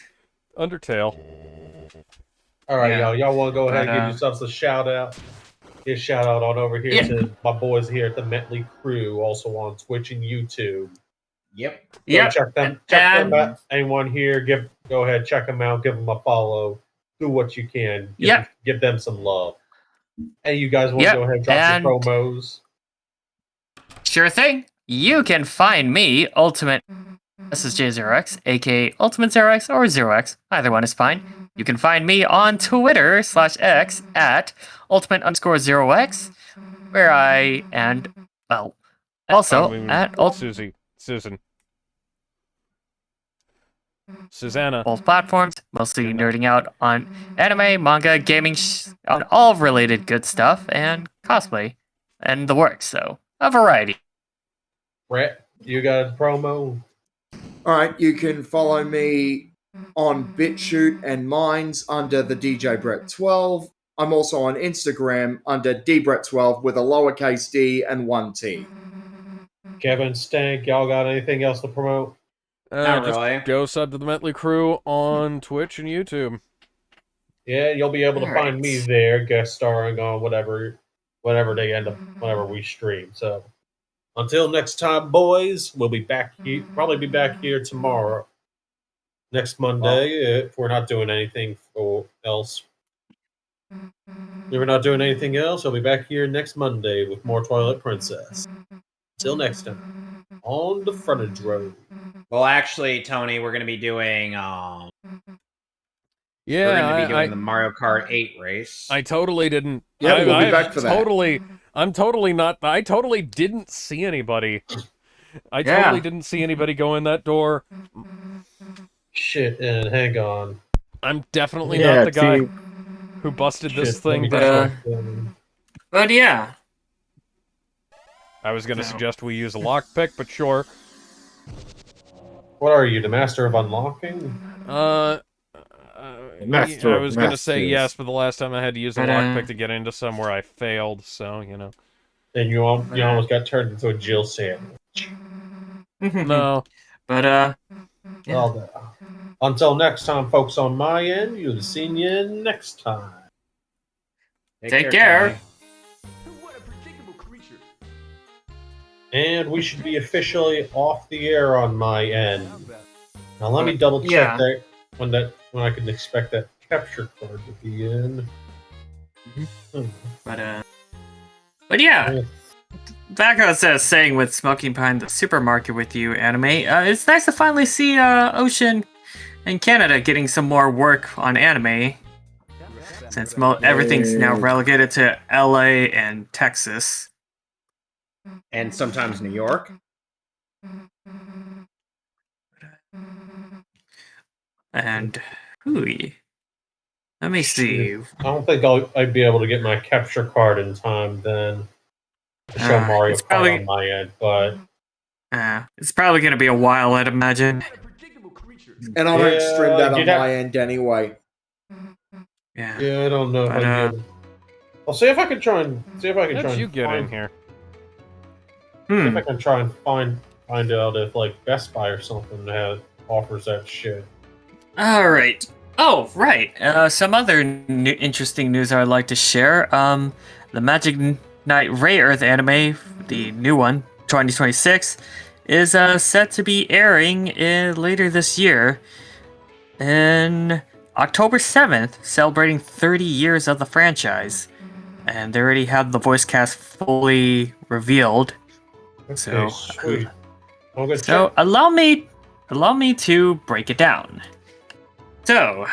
Undertale. Alright, y'all want to go ahead and But, give yourselves a shout out? Give a shout out on over here to my boys here at the Metley Crew, also on Twitch and YouTube. Yep. Go check them out. Anyone here, go ahead, check them out, give them a follow. do what you can. Yep. Give them some love. Hey, you guys want to Yep, go ahead and drop and- your promos? Sure thing. You can find me, Ultimate SSJ0X, aka Ultimate 0X or 0X. Either one is fine. You can find me on Twitter /X at Ultimate_0X, where I and well, also at Susan. Susanna. both platforms, mostly nerding out on anime, manga, gaming, on all related good stuff, and cosplay, and the works. So a variety. Brett, you got a promo? All right, you can follow me on BitChute and Minds under the DJ Brett 12. I'm also on Instagram under dbrett12 with a lowercase d and one t. Kevin, Stank, y'all got anything else to promote? Not Just really. go sub to the Metley Crew on Twitch and YouTube. Yeah, you'll be able to All find right. me there, guest starring on whatever they end up, whenever we stream. So until next time, boys, we'll be back here. Probably be back here tomorrow, next Monday, if we're not doing anything else. If we're not doing anything else, I'll be back here next Monday with more Twilight Princess. Till next time, on the frontage road. Well, actually, Tony, we're going to be doing Yeah, we're going to be doing the Mario Kart 8 race. I totally didn't. Yeah, we'll be back for that. I'm totally not. I totally didn't see anybody. I Yeah. totally didn't see anybody go in that door. Shit, and hang on. I'm definitely Yeah, not the guy see- who busted this Shit, let thing me down. check. But yeah, I was going to No. suggest we use a lockpick, but sure. What are you, the master of unlocking? Master I of was going to say masters. yes, but the last time I had to use a But, lockpick to get into somewhere, I failed, so, you know. And you almost got turned into a Jill sandwich. No. But Yeah. Well, until next time, folks, on my end, you'll see you next time. Take care. Tony. What a predictable creature. And we should be officially off the air on my end. Now let me double check Yeah. that when I can expect that capture card to be in. But yeah, back as I was saying with smoking behind the supermarket with you, anime. It's nice to finally see Ocean and Canada getting some more work on anime, since everything's now relegated to LA and Texas. And sometimes New York. And hooey. Let me see. I don't think I'd be able to get my capture card in time then to show Mario it's Kart probably- on my end, but It's probably gonna be a while, I'd imagine. And I don't Yeah, stream that on you'd have- my end anyway. Yeah. yeah, I don't know if But, I get. I'll see if I can try and How'd you get in here? See if I can try and find out if like Best Buy or something offers that shit. All right. Oh, right. Some other interesting news I'd like to share. The Magic Knight Ray Earth anime, the new one, 2026, is set to be airing later this year, in October 7th, celebrating 30 years of the franchise. And they already have the voice cast fully revealed. Okay, So, sweet. I'm gonna So check. allow me to break it down. So,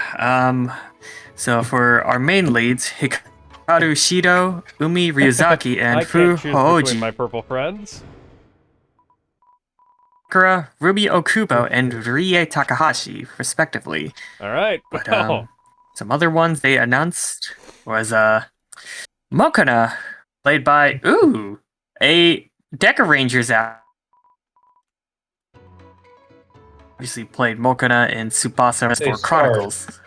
for our main leads, Hikaru Shido, Umi Ryuzaki, and I Fu can't choose between Hooji, my purple friends. Sakura, Ruby Okubo, and Rie Takahashi, respectively. All right. But Well, some other ones they announced was Mokona, played by a Deca Rangers act. Obviously played Mokona in Tsubasa Hey, for Scarf. Chronicles.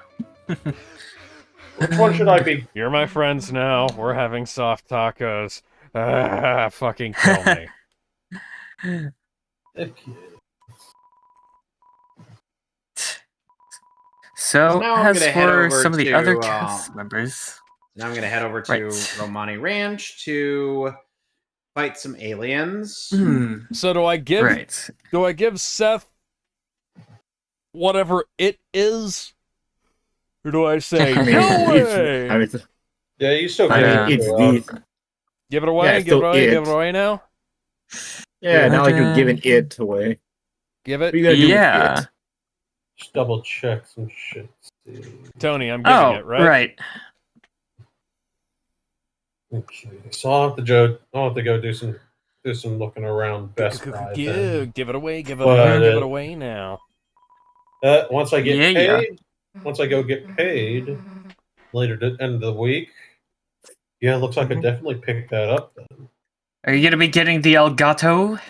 Which one should I be? you're my friends now. We're having soft tacos. Fucking kill me. Okay. So, Now I'm as gonna head for over some of the to, other cast members, Now I'm going to head over to Right. Romani Ranch to fight some aliens. So do I give Seth whatever it is? Or do I say, I mean, no it's, way? I mean, it's, Yeah, you still I get mean, it. it's the Give it away, Yeah, it's give it still away, give it. it away now? yeah. Not like you're giving it away. Give What it? are you gonna do with Yeah. it? Just double check some shit. See. Tony, I'm giving Oh, it, right? right. Okay, so I'll have to go do some looking around Best Buy. Then. Give it away, give it But, away, give it away now. Once I get Yeah. paid, once I go get paid later to end of the week, yeah, it looks like I definitely picked that up then. Are you gonna be getting the Elgato?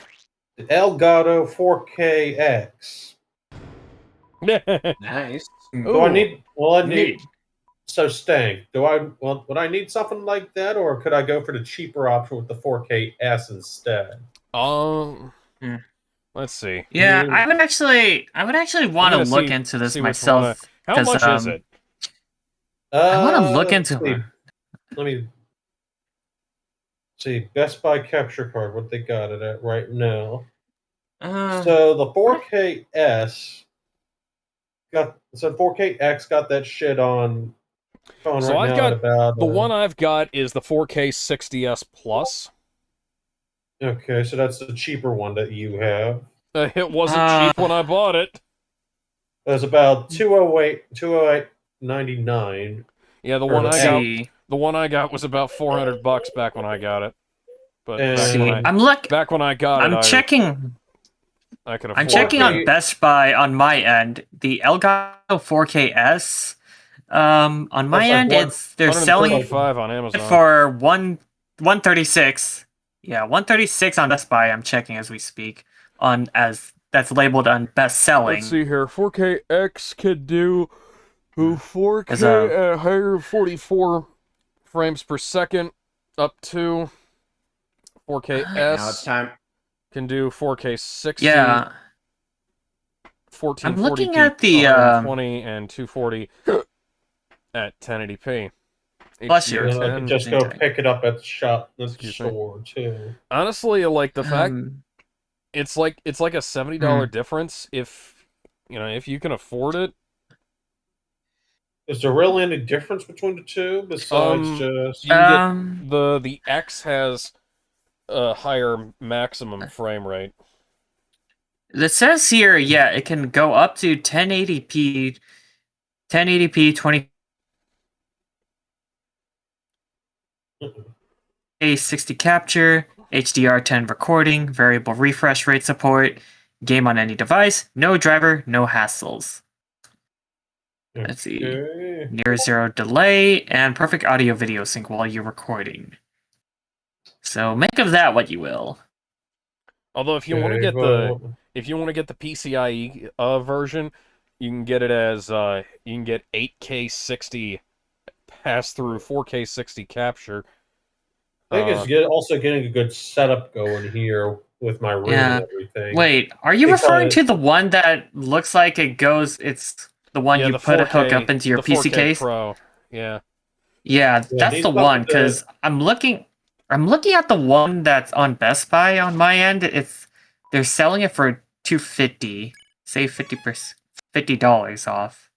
The Elgato 4KX. Nice. Do I need? Well, I need. Neat. So, Stank, would I need something like that, or could I go for the cheaper option with the 4KS instead? Hmm. Let's see. Yeah, I would actually want to gonna look see- into this see which one myself. How 'cause, much is it? I want to look Let's into see. it. Let me see. Best Buy capture card. What they got it at right now? So the 4KS got 4KX got that shit on. Phone So right I've now got at about the one I've got is the 4K 60s Plus. Okay, so that's the cheaper one that you have. It wasn't cheap when I bought it. That's about 208.99. Yeah, the one I got was about $400 back when I got it. But back when I got it, I'm checking. I could afford I'm checking it. on Best Buy on my end. The Elgato 4KS. On my That's like end, they're selling it $135 on Amazon. for 136. Yeah, 136 on Best Buy. I'm checking as we speak that's labeled on best selling. Let's see here. 4KX could do 4K As at a higher 44 frames per second up to 4KS. Now it's time. Can do 4K 60. Yeah. 1440p, I'm looking at the 120 and 240 at 1080p. Bless you. I could just go pick it up at the shop, the store too. Honestly, like the fact it's like a $70 difference if you can afford it. Is there really any difference between the two besides just you get the X has a higher maximum frame rate. It says here, yeah, it can go up to 1080p 20 A60 capture, HDR10 recording, variable refresh rate support, game on any device, no driver, no hassles. Let's see. Near zero delay and perfect audio video sync while you're recording. So make of that what you will. Although if you want to get the PCIe version, you can get it as you can get 8K 60 pass through 4K 60 capture. I think it's also getting a good setup going here with my room and everything. Wait, are you referring to the one that looks like it's the one you put a hook up into your PC case? Pro. Yeah. Yeah, that's the one because I'm looking at the one that's on Best Buy on my end. They're selling it for $250, save $50 off.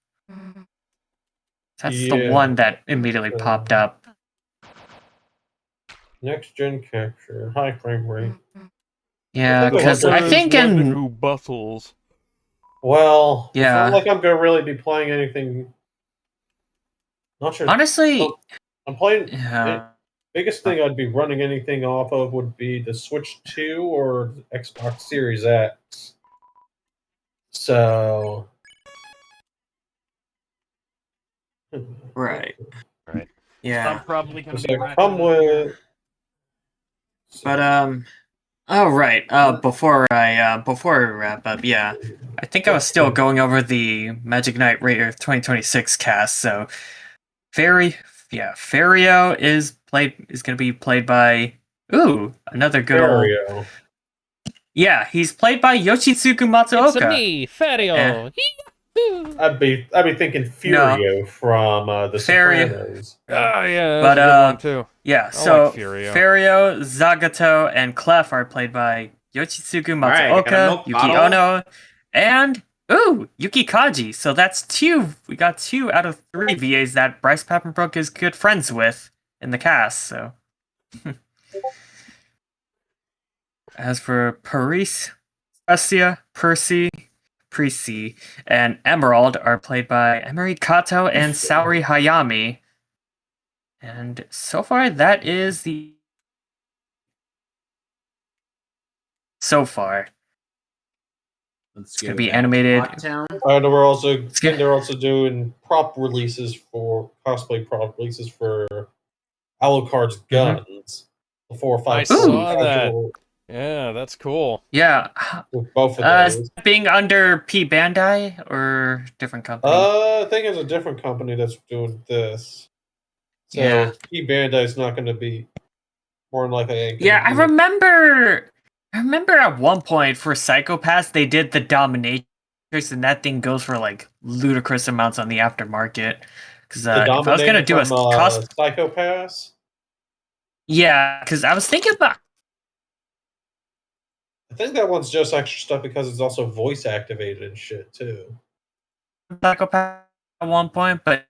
That's the one that immediately popped up. Next gen capture, high frame rate. Yeah, because I think who bustles. Well, yeah, it's not like I'm gonna really be playing anything. Not sure. Honestly, I'm playing. Yeah. Biggest thing I'd be running anything off of would be the Switch 2 or Xbox Series X. So. Right. Yeah. I'm probably gonna be come with. But oh right. Before I wrap up, yeah, I think I was still going over the Magic Knight Raider 2026 cast. So, Fario is going to be played by another good Fario. old. Yeah, he's played by Yoshitsugu Matsuoka. It's me, Fario. I'd be thinking Furio from The Sopranos. Oh yeah, but that's a good one too. Yeah, I so like Furio. Fario, Zagato, and Clef are played by Yoshitsugu Alright, I got a Matsuoka, milk Yuki bottle. Ono, and Ooh, Yuki Kaji. So that's two. We got 2 out of 3 VAs that Bryce Papenbrook is good friends with in the cast. So, as for Paris, Percy, and Emerald are played by Emery Kato and Saori Hayami. And so far, that is the. So far. It's gonna be animated. And they're also doing prop releases for cosplay prop releases for Alucard's guns. The 4 or 5. I saw that. Yeah, that's cool. Yeah. With both of those. Being under P Bandai or different company? I think it's a different company that's doing this. So Yeah. P Bandai's not going to be more than likely. Yeah, I remember at one point for Psychopaths they did the Dominatrix, and that thing goes for like ludicrous amounts on the aftermarket. Because if I was gonna do a Psychopaths, yeah, because I was thinking about. I think that one's just extra stuff because it's also voice activated and shit too. Psychopath at one point, but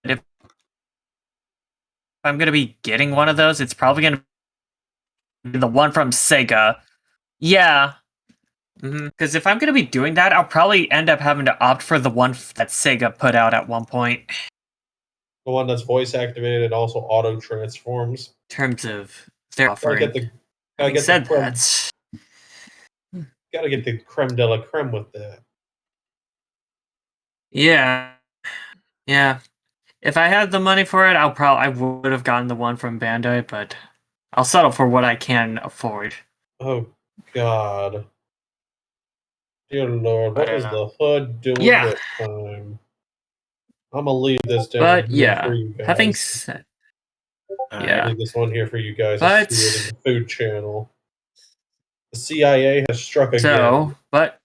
if I'm gonna be getting one of those, it's probably gonna be the one from Sega. Yeah. Because if I'm going to be doing that, I'll probably end up having to opt for the one that Sega put out at one point. The one that's voice activated and also auto transforms. In terms of their offering. Gotta get the creme de la creme with that. Yeah. Yeah. If I had the money for it, I would have gotten the one from Bandai, but I'll settle for what I can afford. Oh, God. Dear Lord, what is the HUD doing this time? I'm gonna leave this down here for you guys. Having said, I'll leave this one here for you guys to see it in the food channel. The CIA has struck again. What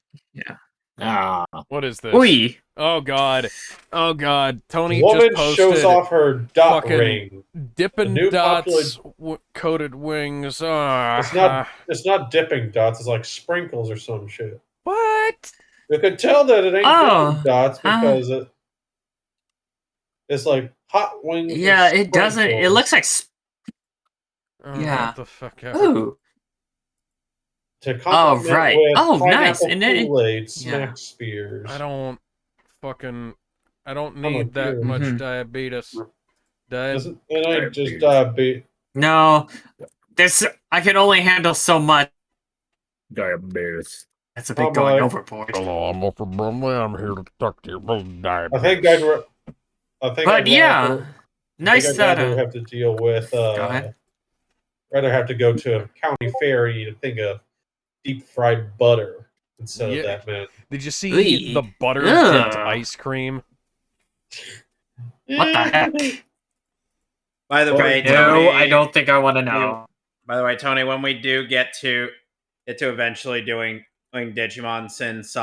is this? Oi. Oh God! Oh God! Tony Woman just posted shows off her dot fucking ring. Dippin' Dots coated wings. It's not dipping dots. It's like sprinkles or some shit. What? You can tell that it ain't dipping dots because it's like hot wings. Yeah, it doesn't. It looks like. Get the fuck out. Ooh. To complement right. with Nice. pineapple And then Kool-Aid smack spears. I don't need that much diabetes. It ain't just diabetes. No, I can only handle so much. Diabetes. That's a bit going overboard. Hello, I'm Upper Brumley. I'm here to talk to you about diabetes. I think I'd nice rather have to deal with. Rather have to go to a county fair and eat a thing of deep fried butter instead of that, man. Did you see the butter dipped ice cream? What the heck? By the way, no, Tony, I don't think I want to know. By the way, Tony, when we do get to eventually doing Digimon, since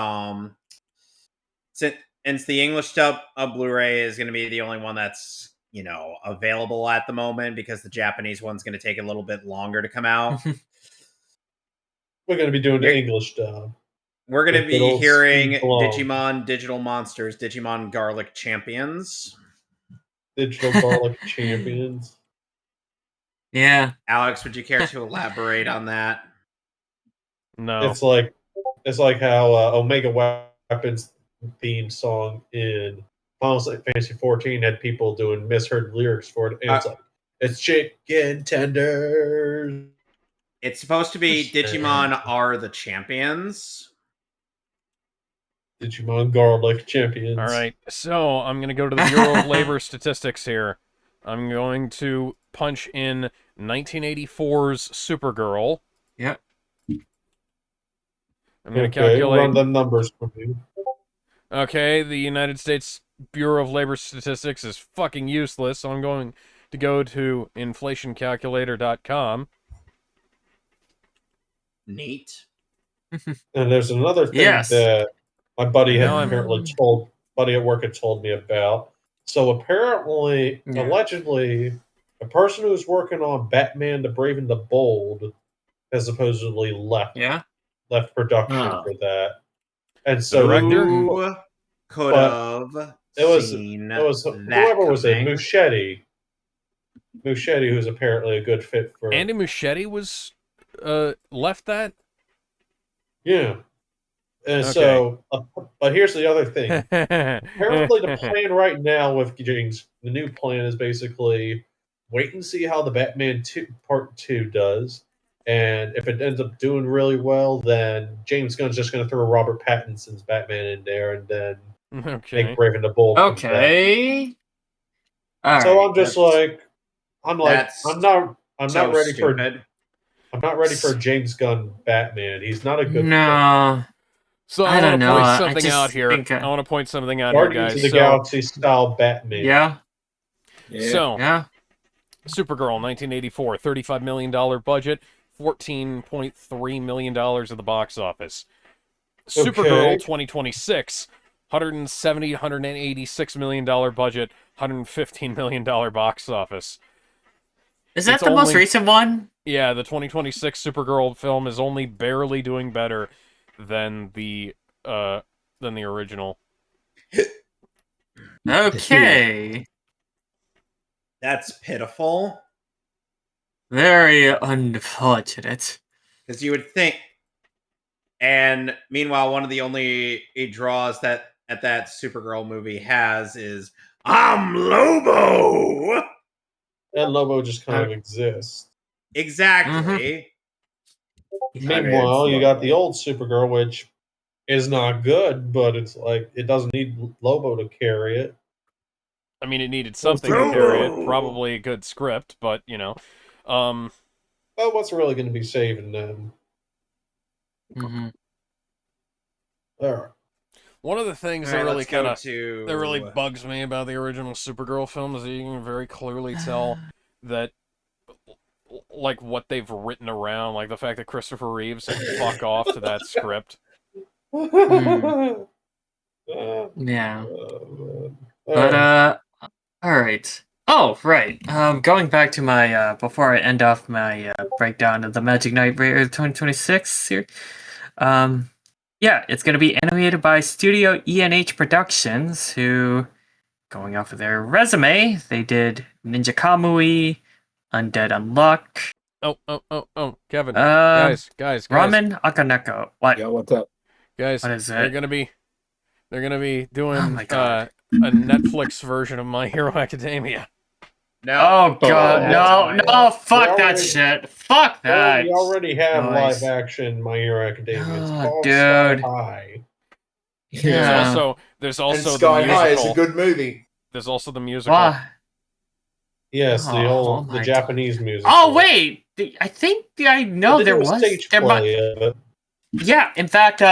the English dub of Blu-ray is going to be the only one that's available at the moment because the Japanese one's going to take a little bit longer to come out. We're going to be doing the English dub. We're going to be hearing Digimon Digital Monsters, Digimon Garlic Champions. Digital Garlic Champions. Yeah. Alex, would you care to elaborate on that? No. It's like how Omega Weapons theme song in Final Fantasy 14 had people doing misheard lyrics for it. And it's like, it's chicken tenders. It's supposed to be Digimon are the champions. Digimon Garlic Champions. All right, so I'm going to go to the Bureau of Labor Statistics here. I'm going to punch in 1984's Supergirl. Yep. I'm going to calculate. Run them numbers for me. Okay, the United States Bureau of Labor Statistics is fucking useless, so I'm going to go to inflationcalculator.com. Neat. And there's another thing that my buddy at work had told me about. So apparently, allegedly, a person who's working on Batman the Brave and the Bold has supposedly left production for that. and so director? Who could have seen it was that whoever was it, coming? Muschietti, who's apparently a good fit for. Andy Muschietti was left that. Yeah, and Okay. so, but here's the other thing. Apparently, the plan right now with James, the new plan is basically wait and see how the Batman Part 2 does. And if it ends up doing really well, then James Gunn's just going to throw Robert Pattinson's Batman in there and then Okay. make Brave and the Bold. Okay. All So right. I'm just I'm not ready stupid. I'm not ready for a James Gunn Batman. He's not a good No. So I I don't want to know, point I something just out here. think, I want to point something out here, Guardians guys. of the So, Galaxy style Batman. Yeah. so Yeah. Supergirl, 1984, $35 million budget, $14.3 million at the box office. Supergirl, Okay. 2026, $186 million budget, $115 million box office. Is that It's the most only- recent one? Yeah, the 2026 Supergirl film is only barely doing better than the original. Okay. That's pitiful. Very unfortunate. Because you would think. And meanwhile, one of the only draws that that Supergirl movie has is I'm Lobo. And Lobo just kind of exists. Exactly. Meanwhile, you got the old Supergirl, which is not good, but it's like it doesn't need Lobo to carry it. I mean, it needed something to carry it. Probably a good script, but, you know. But what's really going to be saving them? Mm-hmm. All right. One of the things that Alright, really let's go kind of to- that really bugs me about the original Supergirl film is that you can very clearly tell that, like, what they've written around, like the fact that Christopher Reeves said fuck off to that script. Yeah. But all right. Oh, right. Going back to my before I end off my breakdown of the Magic Knight Raider 2026 here. Yeah, it's going to be animated by Studio E&H Productions, who, going off of their resume, they did Ninja Kamui, Undead Unluck. Oh, Kevin. Guys. Ramen Akaneko. What? Yo, what's up? Guys, What is they're it? gonna be doing Oh my God. a Netflix version of My Hero Academia. No. Oh god, no, fuck They that already- shit. Fuck that. We already have Noise. live action My Hero Academia. It's Oh, called dude. Sky High. Yeah. There's And also Sky the High musical. is a good movie. There's also the musical. Why? Yes, Oh, the my Japanese music. Oh wait, I think I know They there did a was. stage There play of it. Yeah, in fact,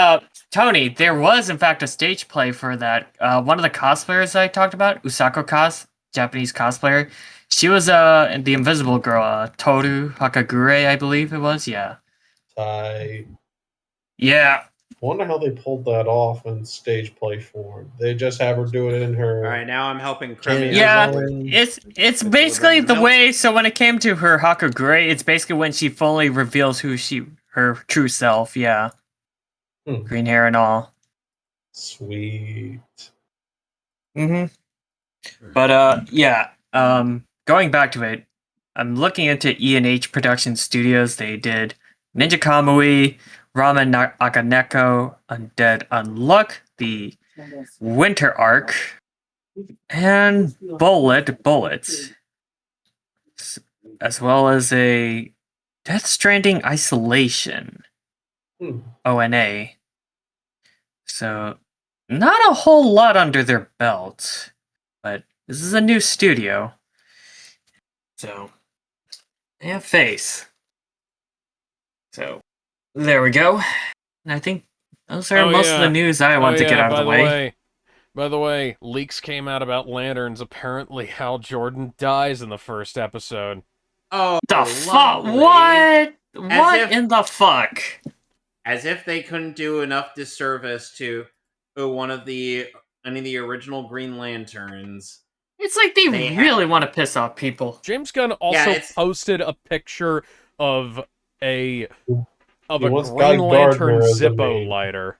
Tony, there was in fact a stage play for that. One of the cosplayers I talked about, Usako Cos, Japanese cosplayer, she was the Invisible Girl, Toru Hakagure, I believe it was. Yeah. I Yeah. wonder how they pulled that off in stage play form. They just have her do it in her. All right, now I'm helping Crummy. Yeah, it's basically the milk. way. So when it came to her Hakagure, it's basically when she fully reveals who her true self. Yeah. Green hair and all. Sweet. But yeah, going back to it, I'm looking into E&H Production Studios. They did Ninja Kamui, Ramen Akaneko, Undead Unluck, the Winter Arc, and Bullets, as well as a Death Stranding Isolation, ONA. So, not a whole lot under their belt, but this is a new studio. So, they have faith. So, there we go. And I think those are most of the news I want to get out of the way. By the way, leaks came out about Lanterns. Apparently, Hal Jordan dies in the first episode. Oh, The fuck? lovely. What? What if- in the fuck? As if they couldn't do enough disservice to any of the original Green Lanterns. It's like they really want to piss off people. James Gunn also posted a picture of a wants Green Guy Lantern Gardner as the Zippo main. lighter.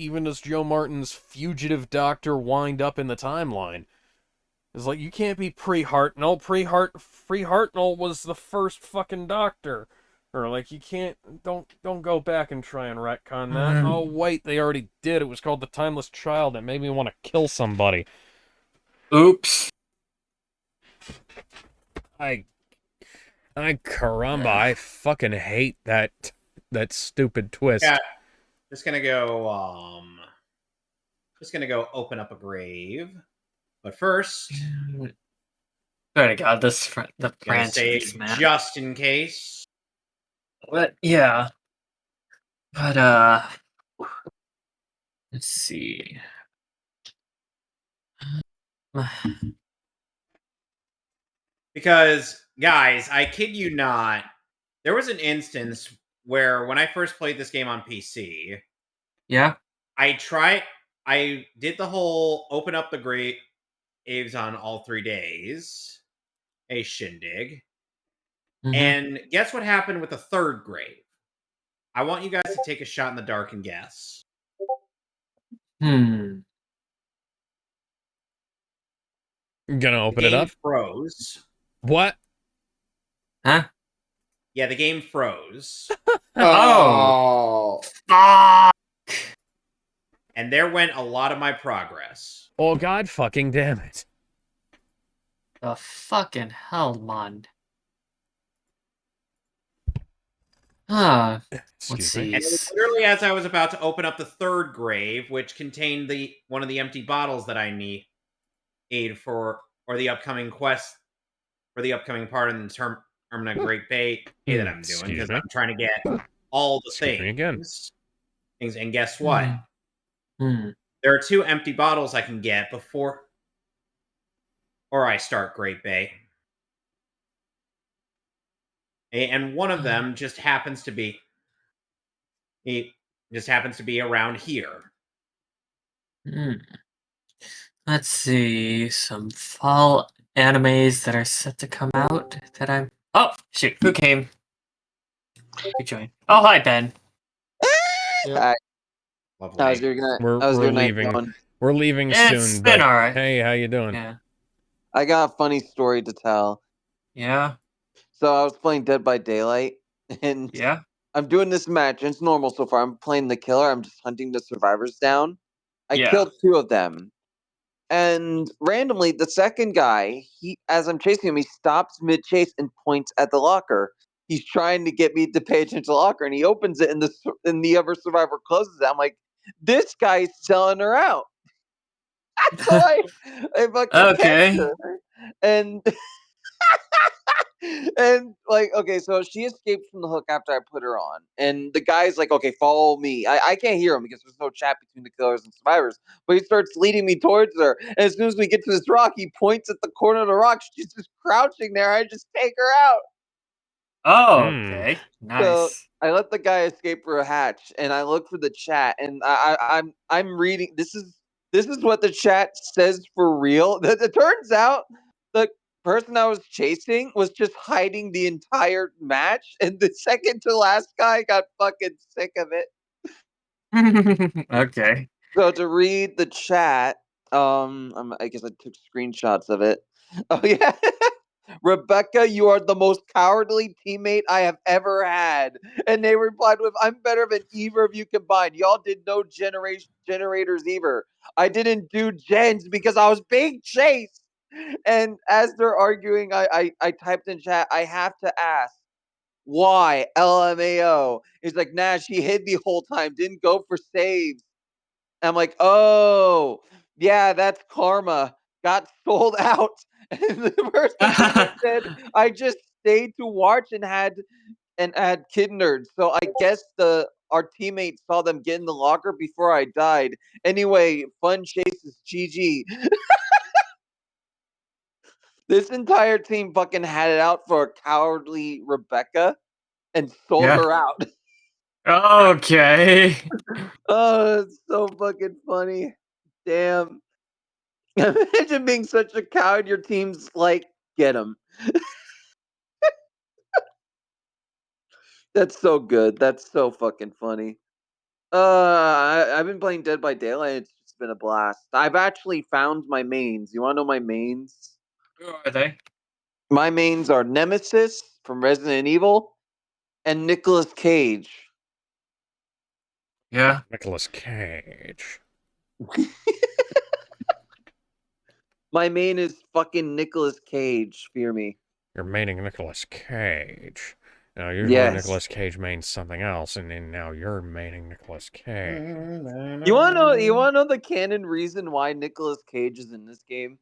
even does Joe Martin's fugitive doctor wind up in the timeline. It's like, you can't be pre-Hartnell. Free Hartnell was the first fucking doctor. Or, like, you can't, don't go back and try and retcon that. Oh, wait, they already did. It was called The Timeless Child. It made me want to kill somebody. Oops. Caramba, I fucking hate that stupid twist. Yeah, just gonna go open up a grave. But first, Swear to God, the gonna branch of save this man. just in case. But yeah. But let's see. Because, guys, I kid you not, there was an instance where when I first played this game on PC, Yeah. I did the whole open up the graves on all 3 days, a shindig. Mhm. And guess what happened with the third grave? I want you guys to take a shot in the dark and guess. I'm gonna open it The up. game froze. What? Huh? Yeah, the game froze. Oh. And there went a lot of my progress. Oh, God fucking damn it. The fucking hell, man. Let's Excuse see. me. And it was literally as I was about to open up the third grave, which contained one of the empty bottles that I need for the upcoming quest for the upcoming part in the Termina Great Bay that I'm doing, Excuse because me. I'm trying to get all the Excuse me again. things. And guess what? Hmm. There are 2 empty bottles I can get before I start Great Bay. And one of them just happens to be around here. Let's see. Some fall animes that are set to come out that I'm. Oh, shoot. Who came? Who joined? Oh, hi, Ben. Hi. Lovely. How's your night? We're How's your night leaving. going? We're leaving It's soon, been but alright. hey, how you doing? Yeah. I got a funny story to tell. Yeah. So I was playing Dead by Daylight, and Yeah. I'm doing this match. And it's normal so far. I'm playing the killer. I'm just hunting the survivors down. I Yeah. killed 2 of them, and randomly, the second guy, as I'm chasing him, he stops mid chase and points at the locker. He's trying to get me to pay attention to the locker, and he opens it, and the other survivor closes it. I'm like, this guy's selling her out. So I fucking text Okay. her, and and like, okay, so she escapes from the hook after I put her on, and the guy's like, okay, follow me. I can't hear him because there's no chat between the killers and survivors, but he starts leading me towards her, and as soon as we get to this rock, he points at the corner of the rock. She's just crouching there. I just take her out. Oh, okay. So Nice. I let the guy escape through a hatch, and I look for the chat, and I'm reading. This is what the chat says for real. It turns out the person I was chasing was just hiding the entire match, and the second to last guy got fucking sick of it. Okay. So to read the chat, I guess I took screenshots of it. Oh yeah. Rebecca, you are the most cowardly teammate I have ever had. And they replied with, I'm better than either of you combined. Y'all did no generators either. I didn't do gens because I was being chased. And as they're arguing, I typed in chat, I have to ask, why? LMAO. He's like, nah, she hid the whole time, didn't go for saves. I'm like, oh, yeah, that's karma. Got sold out. And the person said, I just stayed to watch and had kid nerds. So I guess our teammates saw them get in the locker before I died. Anyway, fun chases, GG. This entire team fucking had it out for a cowardly Rebecca and sold Yeah. her out. Okay. Oh, it's so fucking funny. Damn. Imagine being such a coward. Your team's like, get him. That's so good. That's so fucking funny. I've been playing Dead by Daylight. It's just been a blast. I've actually found my mains. You want to know my mains? Who are they? My mains are Nemesis from Resident Evil and Nicolas Cage. Yeah. Nicolas Cage. My main is fucking Nicolas Cage. Fear me. You're maining Nicolas Cage. Now, usually Yes. Nicolas Cage mains something else, and then now you're maining Nicolas Cage. You wanna know the canon reason why Nicolas Cage is in this game?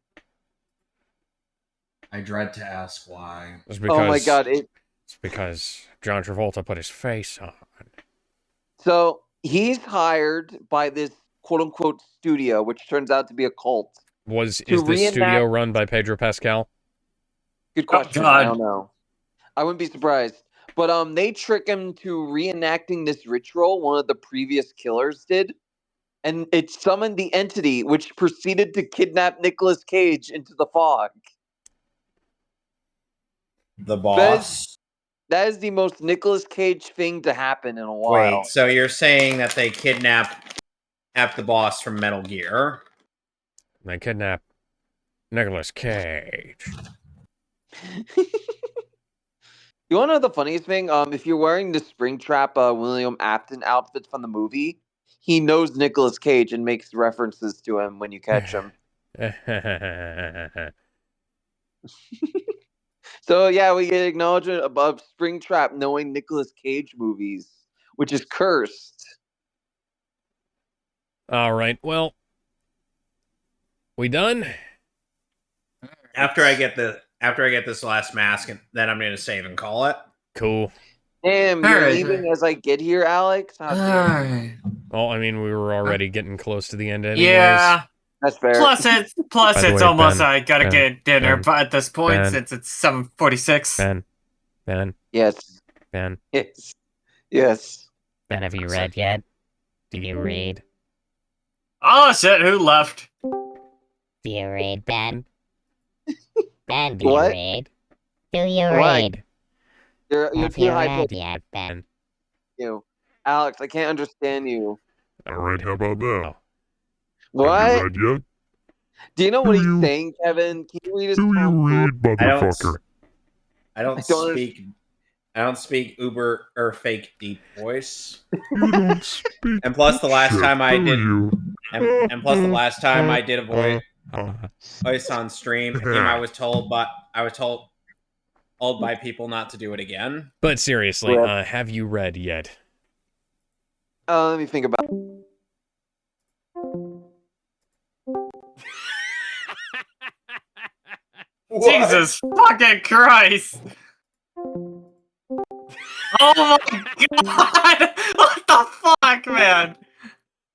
I dread to ask why. It's because, Oh my god! It's because John Travolta put his face on. So he's hired by this quote unquote studio, which turns out to be a cult. Is this studio run by Pedro Pascal? Good question. I don't know. I wouldn't be surprised. But they trick him to reenacting this ritual one of the previous killers did. And it summoned the entity which proceeded to kidnap Nicolas Cage into the fog. The boss? That is the most Nicolas Cage thing to happen in a while. Wait, so you're saying that they kidnapped the boss from Metal Gear? They kidnap Nicolas Cage. You want to know the funniest thing? If you're wearing the Springtrap William Afton outfit from the movie, he knows Nicolas Cage and makes references to him when you catch him. So yeah, we get acknowledgement above Springtrap knowing Nicolas Cage movies, which is cursed. All right, well, we done? After I get this last mask, and then I'm gonna save and call it. Cool. Damn, you're leaving as I get here, Alex? How dare you? Well, I mean, we were already getting close to the end anyways. Yeah. That's fair. Plus it's By the way, almost Ben, I gotta Ben, get dinner Ben, but at this point Ben. since it's 7:46. Ben. Yes. Ben. Yes. Yes. Ben, have you read yet? Do you read? Oh shit, who left? Do you read, Ben? Ben, do What? you read? Do you What? read? You're Have too you high read pitched. yet, Ben? You, Alex, I can't understand you. Alright, how about now? What? Have you read yet? Do you know what he's saying, Kevin? Can you read his Do you read, motherfucker? I don't speak uber or fake deep voice. You don't speak. And plus, the last shit, time I do did, you? and plus the last time I did a voice on stream, I was told by people not to do it again. But seriously, Yeah. have you read yet? Let me think about it. Jesus fucking Christ! Oh my god! What the fuck, man?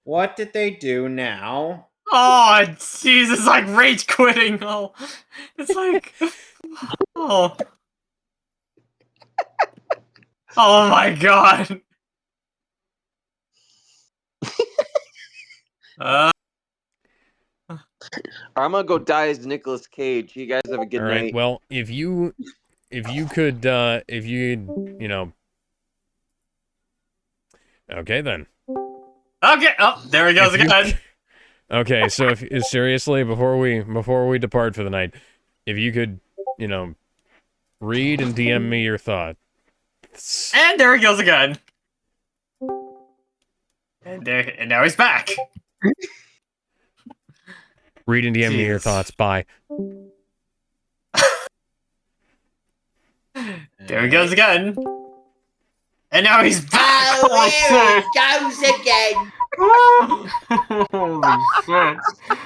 What did they do now? Oh Jesus, like rage quitting. Oh, it's like, oh, oh my god. I'm gonna go die as Nicolas Cage. You guys have a good All night. right, well, if you could, you know... Okay, then. Okay, oh, there he goes If you- again. Okay, so if seriously, before we depart for the night, if you could, you know, read and DM me your thoughts. And there he goes again. And now he's back. Read and DM me your thoughts. Bye. There he goes again. And now he's back. Oh, here it goes again. Holy shit.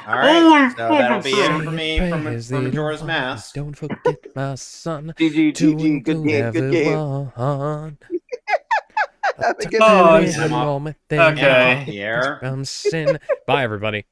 Alright, so that'll be it for me from Majora's Mask. Don't forget my son. GG, good game, good game. Oh, I'm off okay. the air. Sin. Bye, everybody.